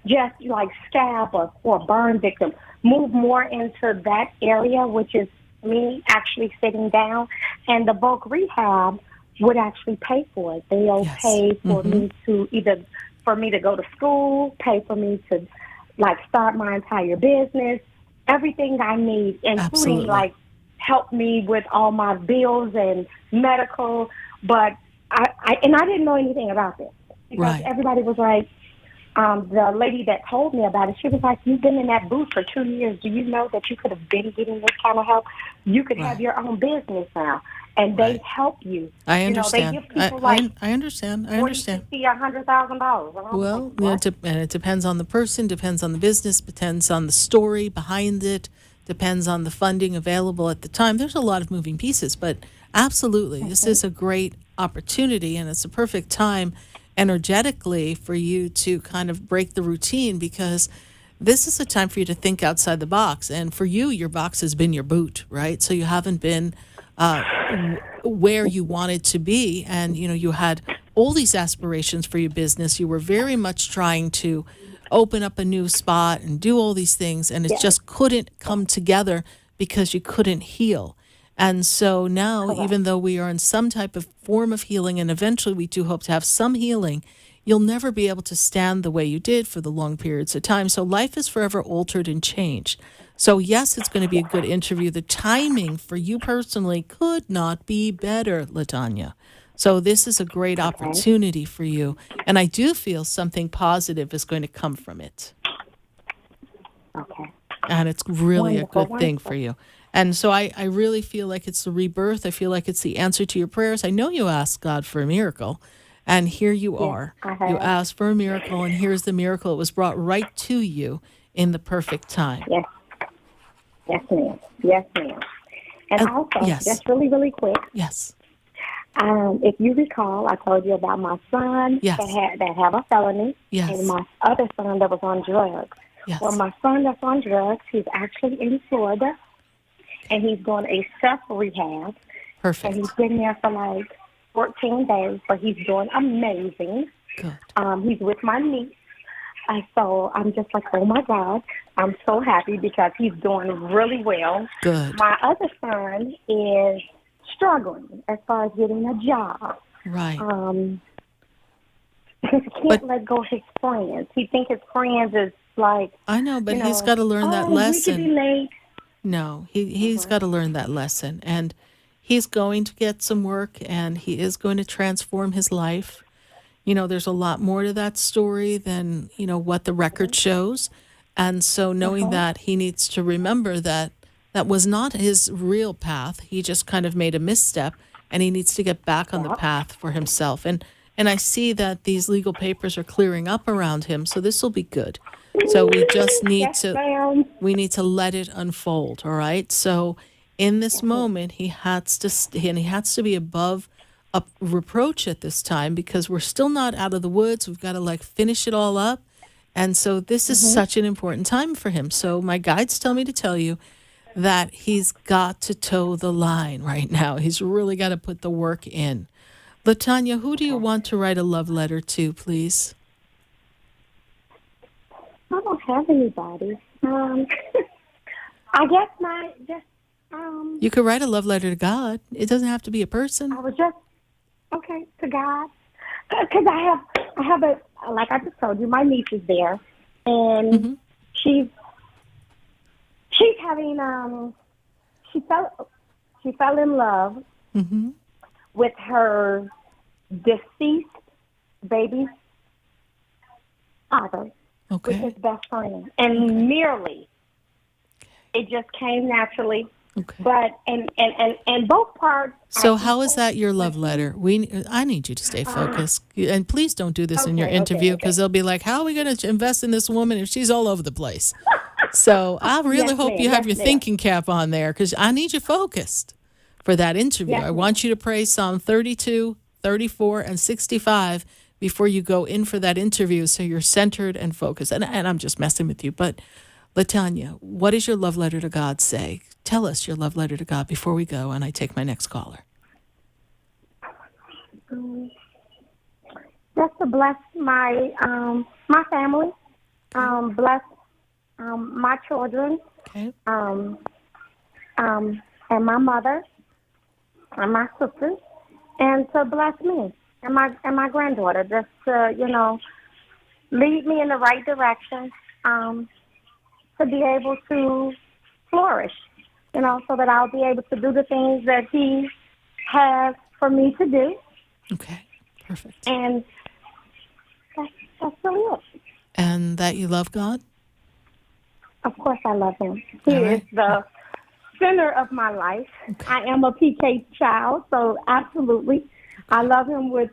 M: Just like scab or burn victims, move more into that area, which is me actually sitting down, and the bulk rehab would actually pay for it. They'll pay for me to for me to go to school, pay for me to like start my entire business, everything I need, including like help me with all my bills and medical. But I didn't know anything about this because everybody was like, the lady that told me about it, she was like, you've been in that booth for 2 years. Do you know that you could have been getting this kind of help? You could have your own business now, and they help you.
C: I understand.
M: You know, they give people
C: I understand. I understand.
M: $100,000.
C: Well, and it depends on the person, depends on the business, depends on the story behind it, depends on the funding available at the time. There's a lot of moving pieces, but absolutely, this is a great opportunity, and it's a perfect time energetically for you to kind of break the routine, because this is a time for you to think outside the box. And for you, your box has been your boot, right? So you haven't been where you wanted to be. And, you know, you had all these aspirations for your business. You were very much trying to open up a new spot and do all these things. And it just couldn't come together because you couldn't heal. And so now, even though we are in some type of form of healing, and eventually we do hope to have some healing, you'll never be able to stand the way you did for the long periods of time. So life is forever altered and changed. So yes, it's going to be a good interview. The timing for you personally could not be better, LaTanya. So this is a great opportunity for you. And I do feel something positive is going to come from it.
M: Okay.
C: And it's really a good thing for you. And so I really feel like it's the rebirth. I feel like it's the answer to your prayers. I know you asked God for a miracle, and here you are. You asked for a miracle, and here's the miracle. It was brought right to you in the perfect time.
M: Yes. Yes, ma'am. Yes, ma'am. And also, just really, really quick.
C: Yes.
M: If you recall, I told you about my son that have a felony, and my other son that was on drugs.
C: Yes.
M: Well, my son that's on drugs, he's actually in Florida. And he's going a self-rehab.
C: Perfect.
M: And he's been there for like 14 days, but he's doing amazing.
C: Good.
M: He's with my niece. So I'm just like, oh, my God. I'm so happy because he's doing really well.
C: Good.
M: My other son is struggling as far as getting a job.
C: Right.
M: Because he can't let go of his friends. He thinks his friends is like,
C: I know, but he's got to learn that lesson.
M: We could be late.
C: No, he's got to learn that lesson, and he's going to get some work, and he is going to transform his life. You know, there's a lot more to that story than, you know, what the record shows. And so knowing that, he needs to remember that that was not his real path. He just kind of made a misstep, and he needs to get back on the path for himself. And I see that these legal papers are clearing up around him, so this will be good. So we just need to let it unfold, all right? So in this moment, he has to be above a reproach at this time, because we're still not out of the woods. We've got to like finish it all up. And so this is such an important time for him. So my guides tell me to tell you that he's got to toe the line right now. He's really got to put the work in. LaTanya, who do you want to write a love letter to, please?
M: I don't have anybody. I guess
C: you could write a love letter to God. It doesn't have to be a person.
M: I was just to God, because I have a, like I just told you, my niece is there, and she's having she fell in love with her deceased baby's father. With his best friend, and merely it just came naturally. But and both parts.
C: So how is that your love letter? I need you to stay focused, and please don't do this in your interview, because they'll be like, "How are we going to invest in this woman if she's all over the place?" So I really hope you have your thinking cap on there, because I need you focused for that interview. I want you to pray Psalm 32, 34, and 65. Before you go in for that interview, so you're centered and focused. And I'm just messing with you. But, LaTanya, what does your love letter to God say? Tell us your love letter to God before we go, and I take my next caller.
M: just to bless my my family, bless my children, and my mother and my sisters, and to bless me and my granddaughter, just to lead me in the right direction, to be able to flourish, so that I'll be able to do the things that He has for me to do.
C: Okay, perfect.
M: And that's really it.
C: And that you love God?
M: Of course I love Him. He is the center of my life. Okay. I am a PK child, so absolutely. I love Him with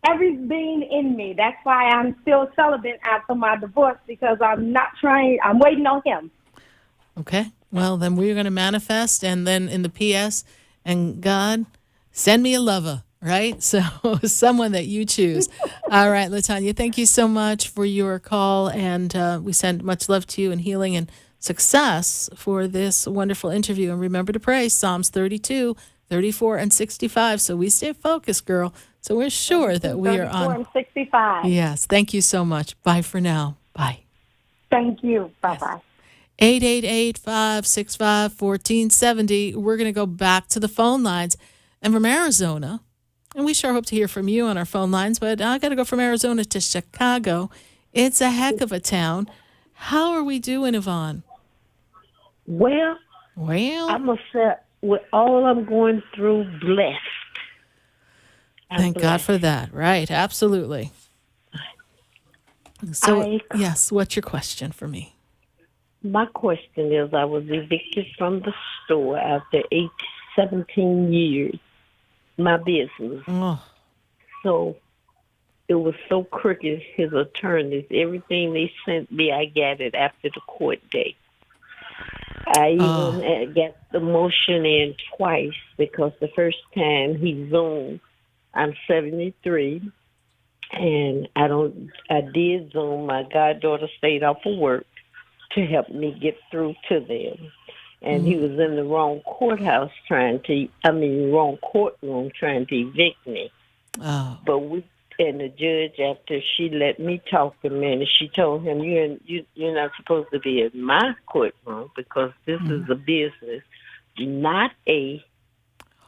M: every being in me. That's why I'm still celibate after my divorce, because I'm waiting on Him.
C: Okay. Well, then we're going to manifest, and then in the PS, and God, send me a lover, right? So someone that you choose. All right, LaTanya, thank you so much for your call, and we send much love to you and healing and success for this wonderful interview. And remember to pray Psalms 32, 34, and 65. So we stay focused, girl. So we're sure that we are on.
M: 34 and 65.
C: Yes. Thank you so much. Bye for now. Bye.
M: Thank you. Bye-bye.
C: 888-565-1470. We're going to go back to the phone lines. And from Arizona, and we sure hope to hear from you on our phone lines, but I got to go from Arizona to Chicago. It's a heck of a town. How are we doing, Yvonne?
N: Well, I must say, with all I'm going through, blessed.
C: Thank God for that. Right, absolutely. So, yes, what's your question for me?
N: My question is, I was evicted from the store after 17 years, my business.
C: Oh.
N: So it was so crooked, his attorneys, everything they sent me, I got it after the court date. I even got the motion in twice, because the first time he Zoomed, I'm 73, and I did Zoom. My goddaughter stayed off of work to help me get through to them. And he was in the wrong courthouse wrong courtroom trying to evict me.
C: Oh.
N: But and the judge, after she let me talk a minute, she told him, you're not supposed to be in my courtroom, because this is a business, not a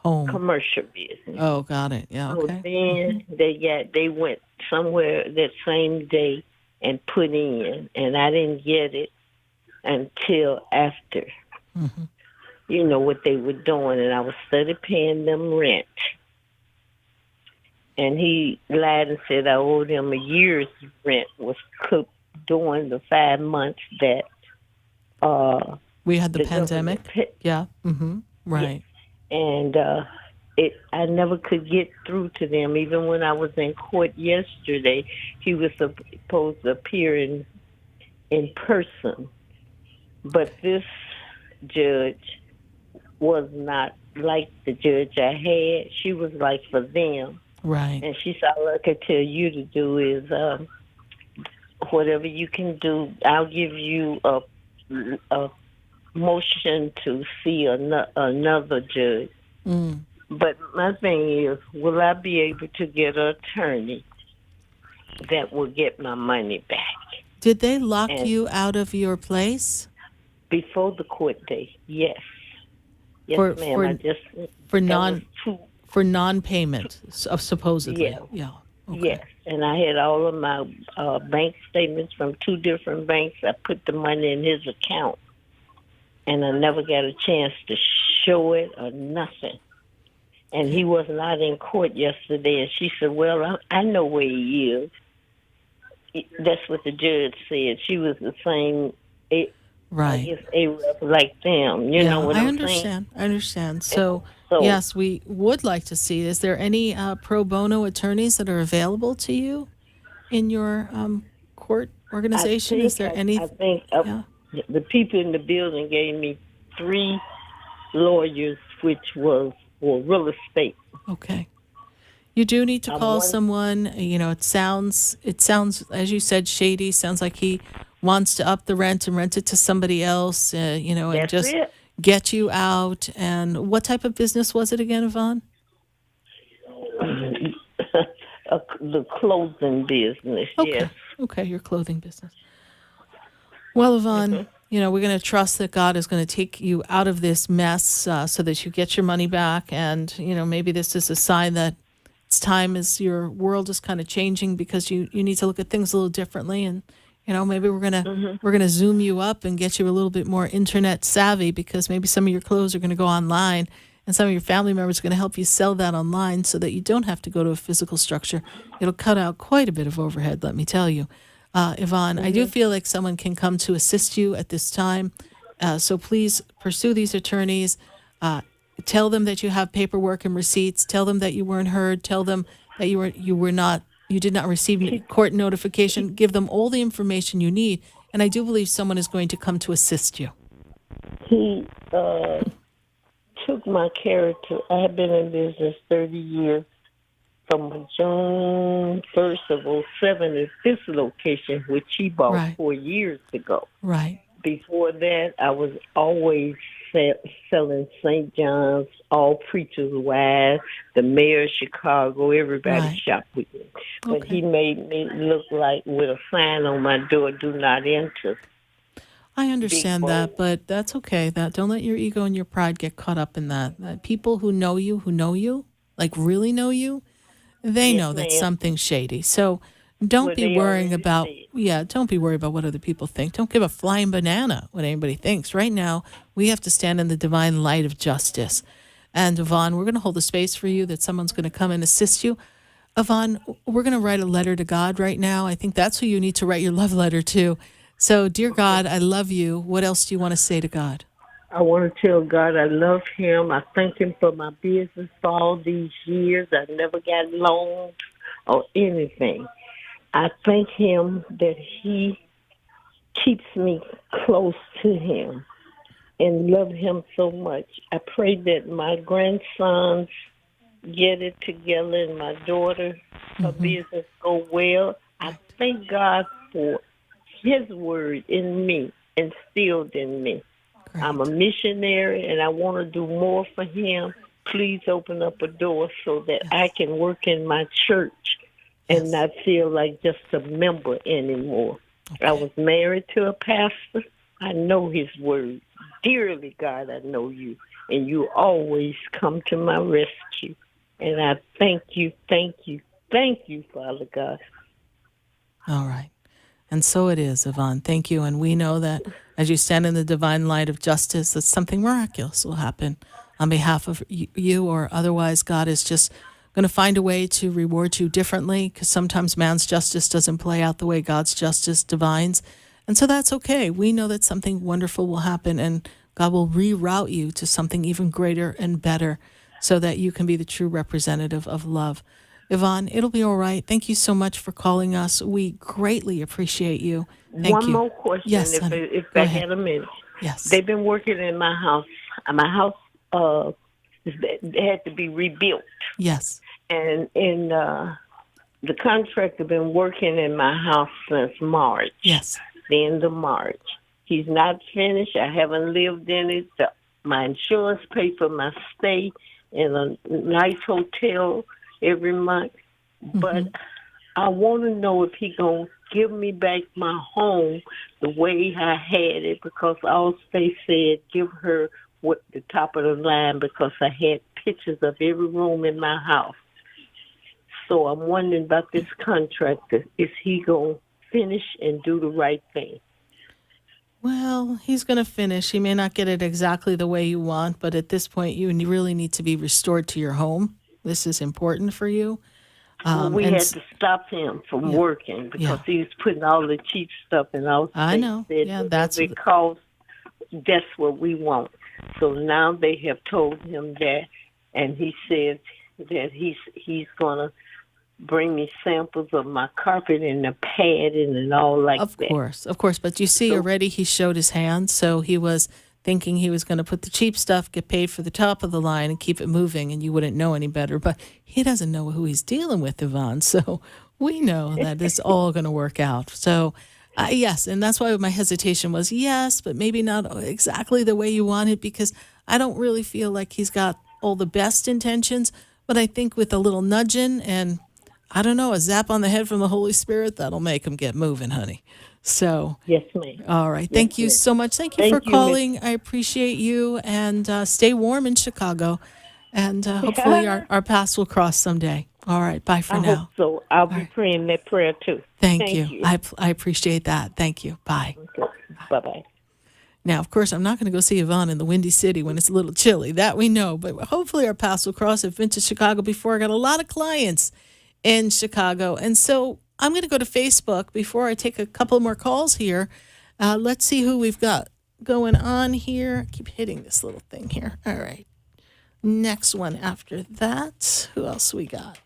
N: commercial business.
C: Oh, got it. Yeah, okay.
N: So then they went somewhere that same day and put in, and I didn't get it until after, what they were doing, and I was steady paying them rent. And he lied and said I owed him a year's rent, was cooked during the 5 months that
C: we had the pandemic. Yeah. Mm-hmm. Right.
N: And I never could get through to them. Even when I was in court yesterday, he was supposed to appear in person. But this judge was not like the judge I had. She was like for them.
C: Right.
N: And she said, all I could tell you to do is whatever you can do, I'll give you a motion to see another judge. But my thing is, will I be able to get an attorney that will get my money back?
C: Did they lock you out of your place?
N: Before the court date, yes. Yes, ma'am.
C: For non-payment, supposedly.
N: Yeah.
C: Okay.
N: Yes, and I had all of my bank statements from 2 different banks. I put the money in his account, and I never got a chance to show it or nothing. And he was not in court yesterday, and she said, well, I know where he is. That's what the judge said. She was the same,
C: right?
N: I guess like them. You know what I'm saying?
C: I understand. So, yes, we would like to see. Is there any pro bono attorneys that are available to you in your court organization? Is there any?
N: I think the people in the building gave me 3 lawyers, which was for real estate.
C: Okay. You do need to call someone. It sounds, as you said, shady. Sounds like he wants to up the rent and rent it to somebody else, and just get you out. And what type of business was it again, Yvonne?
N: the clothing business.
C: Okay.
N: Yes.
C: Okay, your clothing business. Well, Yvonne, we're going to trust that God is going to take you out of this mess so that you get your money back. And, maybe this is a sign that it's time as your world is kind of changing because you need to look at things a little differently. And, maybe we're gonna zoom you up and get you a little bit more internet savvy because maybe some of your clothes are going to go online and some of your family members are going to help you sell that online so that you don't have to go to a physical structure. It'll cut out quite a bit of overhead, let me tell you. Yvonne, I do feel like someone can come to assist you at this time. So please pursue these attorneys. Tell them that you have paperwork and receipts. Tell them that you weren't heard. Tell them that you did not receive court notification. Give them all the information you need. And I do believe someone is going to come to assist you.
N: He took my character. I have been in business 30 years. From June 1st of '07 at this location, which he bought 4 years ago.
C: Right.
N: Before that, I was always selling St. John's, all preachers' wives, the mayor of Chicago, everybody shopped with me. But he made me look like with a sign on my door, "Do not enter."
C: I understand that, but that's okay. Don't let your ego and your pride get caught up in that. People who know you, like really know you, they know that something's shady. So don't be worrying about don't be worried about what other people think. Don't give a flying banana what anybody thinks. Right now, we have to stand in the divine light of justice. And Yvonne, we're going to hold a space for you that someone's going to come and assist you. Yvonne, we're going to write a letter to God right now. I think that's who you need to write your love letter to. So, dear God, I love you. What else do you want to say to God?
N: I want to tell God I love him. I thank him for my business for all these years. I never got loans or anything. I thank him that he keeps me close to him and love him so much. I pray that my grandsons get it together and my daughter, her business go well. I thank God for his word in me, instilled in me. Great. I'm a missionary, and I want to do more for him. Please open up a door so that I can work in my church and not feel like just a member anymore. Okay. I was married to a pastor. I know his word. Dearly, God, I know you, and you always come to my rescue. And I thank you, Father God.
C: All right. And so it is, Yvonne. Thank you. And we know that as you stand in the divine light of justice, that something miraculous will happen on behalf of you, or otherwise God is just going to find a way to reward you differently, because sometimes man's justice doesn't play out the way God's justice divines. And so that's okay. We know that something wonderful will happen, and God will reroute you to something even greater and better so that you can be the true representative of love. Yvonne, it'll be all right. Thank you so much for calling us. We greatly appreciate you. Thank
N: One
C: you.
N: more question,
C: yes,
N: if I had a minute.
C: Yes.
N: They've been working in my house. My house had to be rebuilt.
C: Yes.
N: And the contractor been working in my house since March.
C: Yes.
N: The end of March. He's not finished. I haven't lived in it. My insurance paid for my stay in a nice hotel every month. But I want to know if he going to give me back my home the way I had it, because Allstate said give her what the top of the line, because I had pictures of every room in my house. So I'm wondering about this contractor. Is he going to finish and do the right thing?
C: Well, he's going to finish. He may not get it exactly the way you want, but at this point, you really need to be restored to your home. This is important for you.
N: We had to stop him from working because he was putting all the cheap stuff in our
C: I know.
N: That's it costs. That's what we want. So now they have told him that, and he said that he's gonna bring me samples of my carpet and the padding and all like that.
C: Of course. But you see, already he showed his hand, so he was thinking he was going to put the cheap stuff, get paid for the top of the line, and keep it moving, and you wouldn't know any better. But he doesn't know who he's dealing with, Yvonne. So we know that it's all going to work out. So, yes, and that's why my hesitation was yes, but maybe not exactly the way you want it, because I don't really feel like he's got all the best intentions. But I think with a little nudging and I don't know, a zap on the head from the Holy Spirit, that'll make him get moving, honey. So,
N: yes, ma'am.
C: All right.
N: Yes,
C: Thank you
N: ma'am.
C: so much. Thank you
N: Thank
C: for
N: you,
C: calling. I appreciate you, and stay warm in Chicago. And hopefully our paths will cross someday. All right. Bye for
N: I
C: now.
N: hope so. I'll be praying that prayer too.
C: Thank you. I appreciate that. Thank you. Bye.
N: Okay. Bye-bye.
C: Now, of course, I'm not going to go see Yvonne in the Windy City when it's a little chilly. That we know. But hopefully our paths will cross. I've been to Chicago before. I got a lot of clients in Chicago. And so I'm going to go to Facebook before I take a couple more calls here. Let's see who we've got going on here. I keep hitting this little thing here. All right. Next one after that. Who else we got?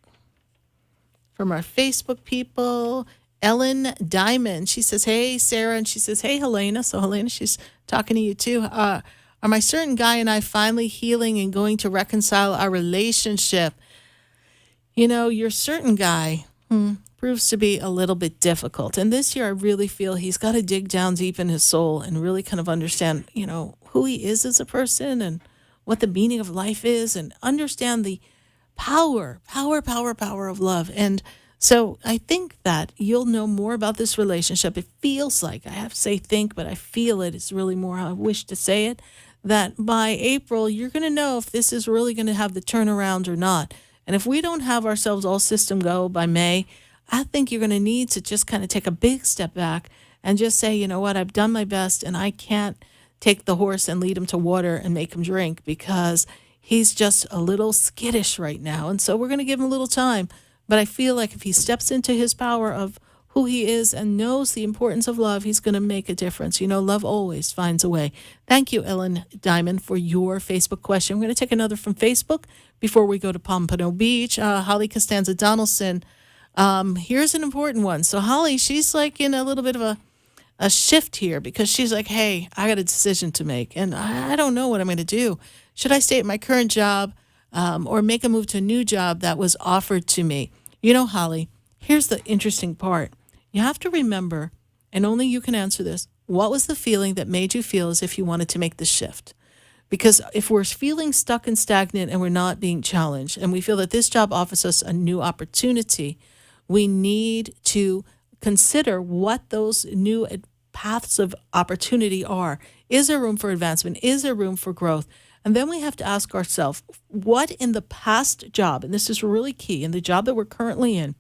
C: From our Facebook people, Ellen Diamond. She says, hey, Sarah. And she says, hey, Helena. So, Helena, she's talking to you, too. Are my certain guy and I finally healing and going to reconcile our relationship? You know, your certain guy proves to be a little bit difficult. And this year, I really feel he's got to dig down deep in his soul and really kind of understand, you know, who he is as a person and what the meaning of life is, and understand the power of love. And so I think that you'll know more about this relationship. It feels like, I have to say think, but I feel it. It's really more how I wish to say it, that by April, you're going to know if this is really going to have the turnaround or not. And if we don't have ourselves all system go by May, I think you're going to need to just kind of take a big step back and just say, you know what, I've done my best, and I can't take the horse and lead him to water and make him drink because he's just a little skittish right now. And so we're going to give him a little time. But I feel like if he steps into his power of who he is and knows the importance of love, he's going to make a difference. You know, love always finds a way. Thank you, Ellen Diamond, for your Facebook question. I'm going to take another from Facebook before we go to Pompano Beach. Holly Costanza Donaldson. Here's an important one. So Holly, she's like in a little bit of a shift here because she's like, hey, I got a decision to make and I don't know what I'm going to do. Should I stay at my current job or make a move to a new job that was offered to me? You know, Holly, here's the interesting part. You have to remember, and only you can answer this, what was the feeling that made you feel as if you wanted to make the shift? Because if we're feeling stuck and stagnant and we're not being challenged and we feel that this job offers us a new opportunity, we need to consider what those new paths of opportunity are. Is there room for advancement? Is there room for growth? And then we have to ask ourselves, what in the past job, and this is really key, in the job that we're currently in,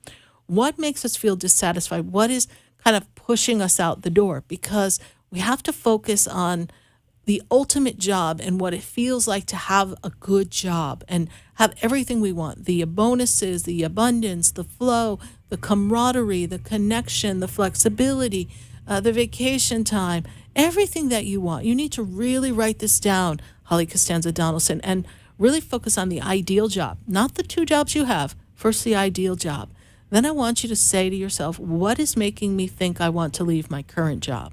C: what makes us feel dissatisfied? What is kind of pushing us out the door? Because we have to focus on the ultimate job and what it feels like to have a good job and have everything we want, the bonuses, the abundance, the flow, the camaraderie, the connection, the flexibility, the vacation time, everything that you want. You need to really write this down, Holly Costanza Donaldson, and really focus on the ideal job, not the two jobs you have. First, the ideal job. Then I want you to say to yourself, what is making me think I want to leave my current job?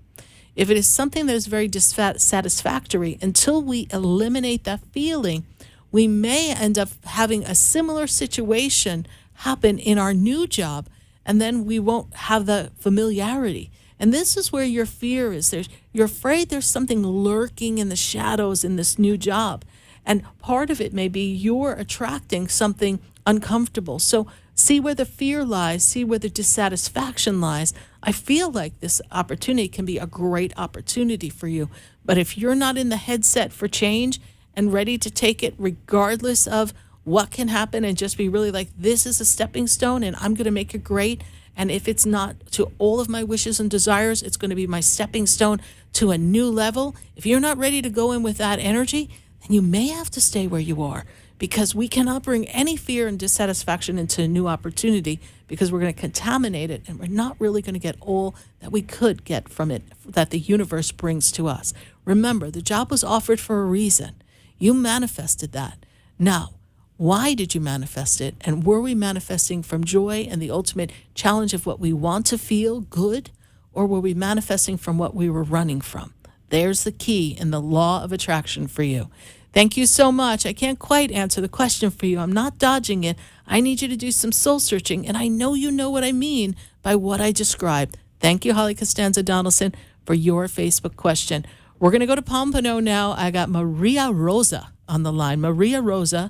C: If it is something that is very dissatisfactory, until we eliminate that feeling, we may end up having a similar situation happen in our new job, and then we won't have the familiarity. And this is where your fear is. You're afraid there's something lurking in the shadows in this new job. And part of it may be you're attracting something uncomfortable. So see where the fear lies, see where the dissatisfaction lies. I feel like this opportunity can be a great opportunity for you. But if you're not in the headset for change and ready to take it regardless of what can happen and just be really like, this is a stepping stone and I'm going to make it great. And if it's not to all of my wishes and desires, it's going to be my stepping stone to a new level. If you're not ready to go in with that energy, then you may have to stay where you are, because we cannot bring any fear and dissatisfaction into a new opportunity, because we're going to contaminate it and we're not really going to get all that we could get from it that the universe brings to us. Remember, the job was offered for a reason. You manifested that. Now, why did you manifest it? And were we manifesting from joy and the ultimate challenge of what we want to feel good? Or were we manifesting from what we were running from? There's the key in the law of attraction for you. Thank you so much. I can't quite answer the question for you. I'm not dodging it. I need you to do some soul searching, and I know you know what I mean by what I described. Thank you, Holly Costanza Donaldson, for your Facebook question. We're going to go to Pompano now. I got Maria Rosa on the line. Maria Rosa,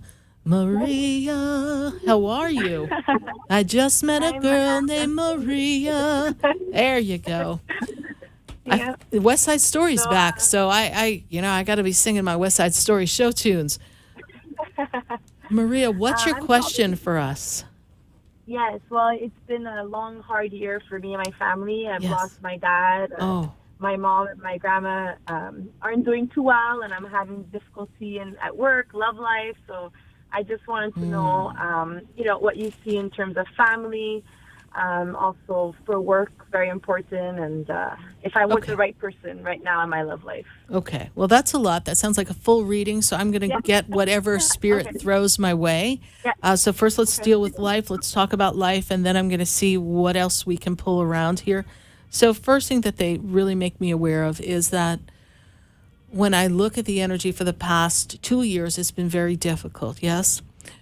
C: Maria, how are you? I just met a girl named Maria. There you go.
O: Yeah.
C: West Side Story's
O: So,
C: back, so I got to be singing my West Side Story show tunes. Maria, what's your question for us?
O: Yes, well, it's been a long, hard year for me and my family. I've
C: Yes.
O: lost my dad.
C: Oh.
O: My mom and my grandma aren't doing too well, and I'm having difficulty at work, love life. So I just wanted to know, what you see in terms of family, also for work, very important, and if I'm with the right person right now in my love life.
C: Okay. Well, that's a lot. That sounds like a full reading, so I'm going to get whatever spirit throws my way. So first, let's deal with life. Let's talk about life, and then I'm going to see what else we can pull around here. So first thing that they really make me aware of is that when I look at the energy for the past 2 years, it's been very difficult, yes?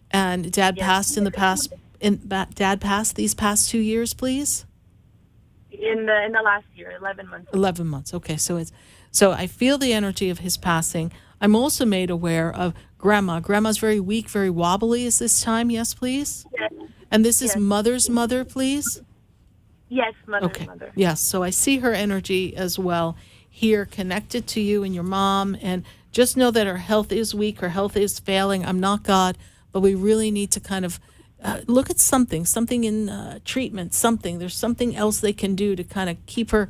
C: And Dad passed in the past, Dad passed these past 2 years, please?
O: In the last year, 11 months.
C: 11 months. Okay, so I feel the energy of his passing. I'm also made aware of Grandma. Grandma's very weak, very wobbly is this time. Yes, please?
O: Yes.
C: And this is Mother's mother, please?
O: Yes, mother's mother.
C: Yes, so I see her energy as well here connected to you and your mom. And just know that her health is weak, her health is failing. I'm not God, but we really need to kind of look at something in treatment, something. There's something else they can do to kind of keep her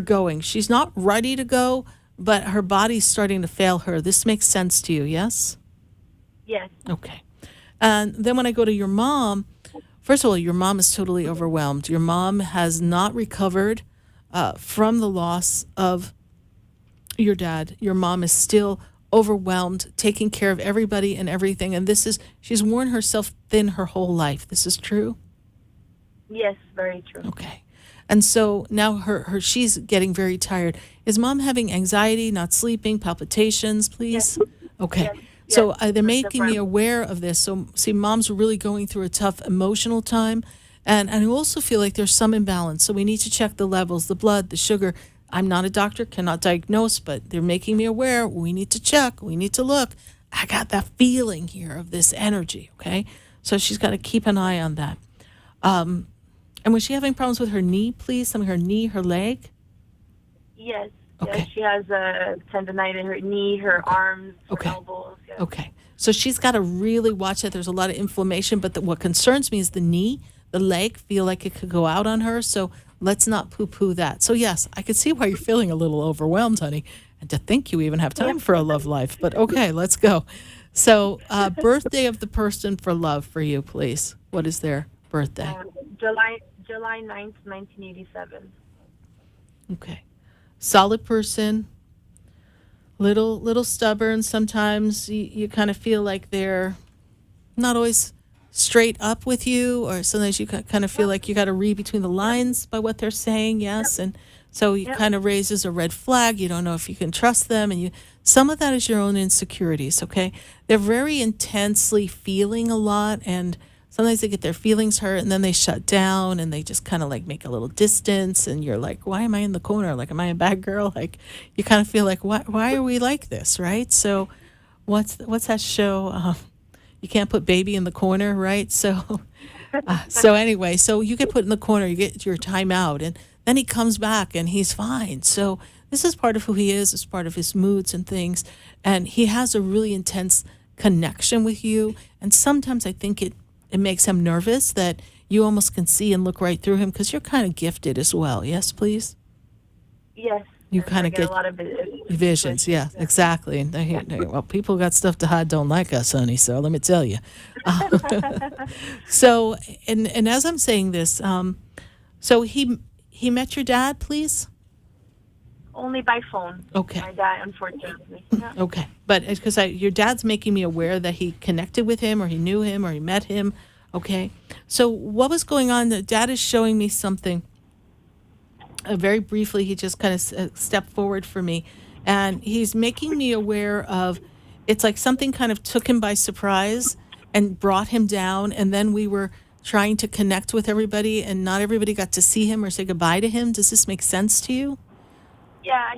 C: going. She's not ready to go, but her body's starting to fail her. This makes sense to you, yes?
O: Yes.
C: Okay. And then when I go to your mom, first of all, your mom is totally overwhelmed. Your mom has not recovered from the loss of your dad. Your mom is still overwhelmed, taking care of everybody and everything. And she's worn herself thin her whole life. This is true?
O: Yes, very true.
C: Okay. And so now she's getting very tired. Is mom having anxiety, not sleeping, palpitations, please? Yes. Okay. Yes. So they're making me aware of this. So see, mom's really going through a tough emotional time. And I also feel like there's some imbalance. So we need to check the levels, the blood, the sugar. I'm not a doctor, cannot diagnose, but they're making me aware. We need to check. We need to look. I got that feeling here of this energy, okay? So she's got to keep an eye on that. And was she having problems with her knee, please? Something her knee, her leg?
O: Yes.
C: Okay.
O: Yes, she has a tendonite in her knee, her arms, her elbows. Yes.
C: Okay. So she's got to really watch that. There's a lot of inflammation, but what concerns me is the knee, the leg, feel like it could go out on her. So let's not poo-poo that. So yes, I could see why you're feeling a little overwhelmed, honey, and to think you even have time for a love life. But okay, let's go. So birthday of the person for love for you, please. What is their birthday?
O: July 9th, 1987.
C: Okay. Solid person, little stubborn. Sometimes you kind of feel like they're not always straight up with you, or sometimes you kind of feel like you got to read between the lines by what they're saying, yes? And so it kind of raises a red flag. You don't know if you can trust them, and some of that is your own insecurities, okay? They're very intensely feeling a lot, and sometimes they get their feelings hurt, and then they shut down, and they just kind of like make a little distance, and you're like, why am I in the corner? Like, am I a bad girl? Like, you kind of feel like, why are we like this, right? So what's that show? You can't put baby in the corner, right? So anyway, so you get put in the corner, you get your time out, and then he comes back and he's fine. So this is part of who he is. It's part of his moods and things. And he has a really intense connection with you. And sometimes I think it makes him nervous that you almost can see and look right through him because you're kind of gifted as well. Yes, please?
O: Yes.
C: You kind of get
O: a lot of
C: visions. Yeah, exactly. And well, people got stuff to hide don't like us, honey. So let me tell you. So, and as I'm saying this, so he met your dad, please?
O: Only by phone.
C: Okay.
O: My dad, unfortunately. Yeah.
C: Okay. But because your dad's making me aware that he connected with him, or he knew him, or he met him. Okay. So what was going on? The dad is showing me something. Very briefly, he just kind of stepped forward for me, and he's making me aware of, it's like something kind of took him by surprise and brought him down, and then we were trying to connect with everybody, and not everybody got to see him or say goodbye to him. Does this make sense to you?
O: Yeah,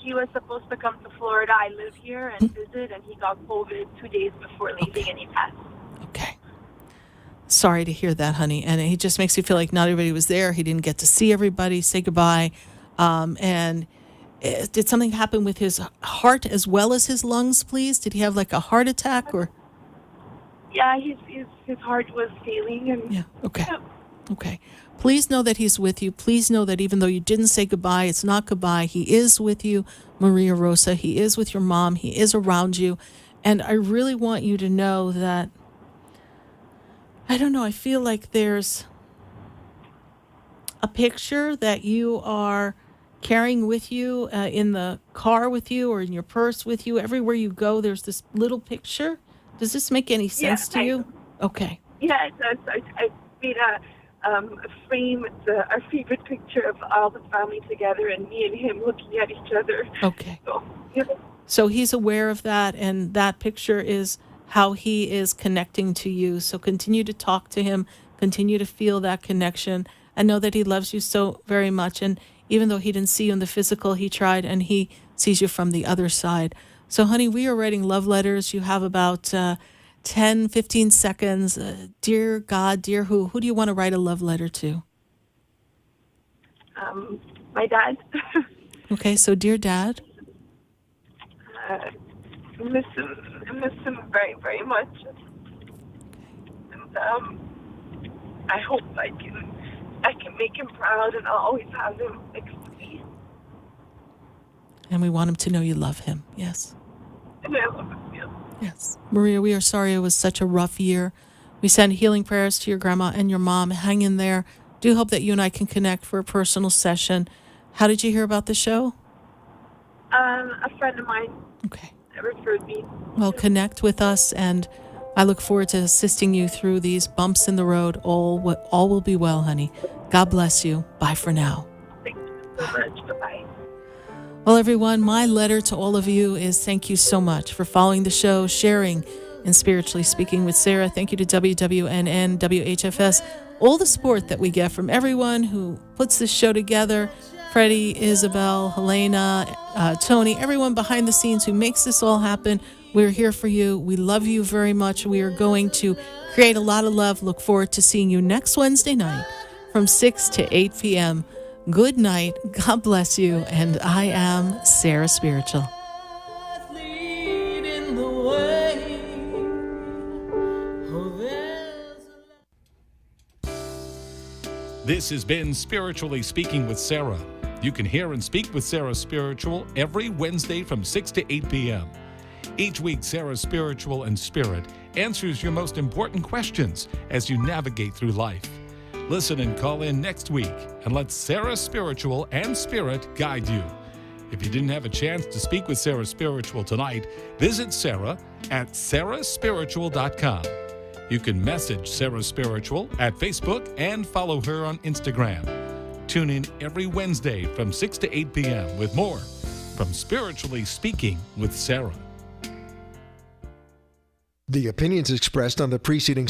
O: he was supposed to come to Florida. I live here and visit, and he got COVID 2 days before leaving, and he passed.
C: sorry to hear that, honey. And it just makes you feel like not everybody was there. He didn't get to see everybody, say goodbye. And did something happen with his heart as well as his lungs, please? Did he have like a heart attack or?
O: Yeah, his heart was failing. And
C: yeah, okay. Yeah. Okay. Please know that he's with you. Please know that even though you didn't say goodbye, it's not goodbye. He is with you, Maria Rosa. He is with your mom. He is around you. And I really want you to know that, I don't know, I feel like there's a picture that you are carrying with you in the car with you or in your purse with you. Everywhere you go, there's this little picture. Does this make any sense to you? Okay.
O: Yeah, it does. I made a frame. It's our favorite picture of all the family together and me and him looking at each other.
C: Okay.
O: So, yeah.
C: So he's aware of that, and that picture is how he is connecting to you. So continue to talk to him, continue to feel that connection, and know that he loves you so very much. And even though he didn't see you in the physical, he tried, and he sees you from the other side. So, honey, we are writing love letters. You have about 10, 15 seconds. Dear God, dear who? Who do you want to write a love letter to?
O: My dad.
C: Okay, so dear Dad.
O: I miss him very, very much. And I hope I can make him proud, and I'll always have him next to me.
C: And we want him to know you love him, yes.
O: And I love him, yeah.
C: Yes. Maria, we are sorry it was such a rough year. We send healing prayers to your grandma and your mom. Hang in there. Do hope that you and I can connect for a personal session. How did you hear about the show?
O: A friend of mine.
C: Okay.
O: Referred me.
C: Well, connect with us, and I look forward to assisting you through these bumps in the road. All will be well, honey. God bless you. Bye for now.
O: Thank you so much. Bye-bye.
C: Well, everyone, my letter to all of you is thank you so much for following the show, sharing, and spiritually speaking with Sarah. Thank you to WWNN, WHFS, all the support that we get from everyone who puts this show together. Freddie, Isabel, Helena, Tony, everyone behind the scenes who makes this all happen. We're here for you. We love you very much. We are going to create a lot of love. Look forward to seeing you next Wednesday night from 6 to 8 p.m. Good night. God bless you. And I am Sarah Spiritual.
B: This has been Spiritually Speaking with Sarah. You can hear and speak with Sarah Spiritual every Wednesday from 6 to 8 p.m. Each week, Sarah Spiritual and Spirit answers your most important questions as you navigate through life. Listen and call in next week and let Sarah Spiritual and Spirit guide you. If you didn't have a chance to speak with Sarah Spiritual tonight, visit Sarah at sarahspiritual.com. You can message Sarah Spiritual at Facebook and follow her on Instagram. Tune in every Wednesday from 6 to 8 p.m. with more from Spiritually Speaking with Sarah.
A: The opinions expressed on the preceding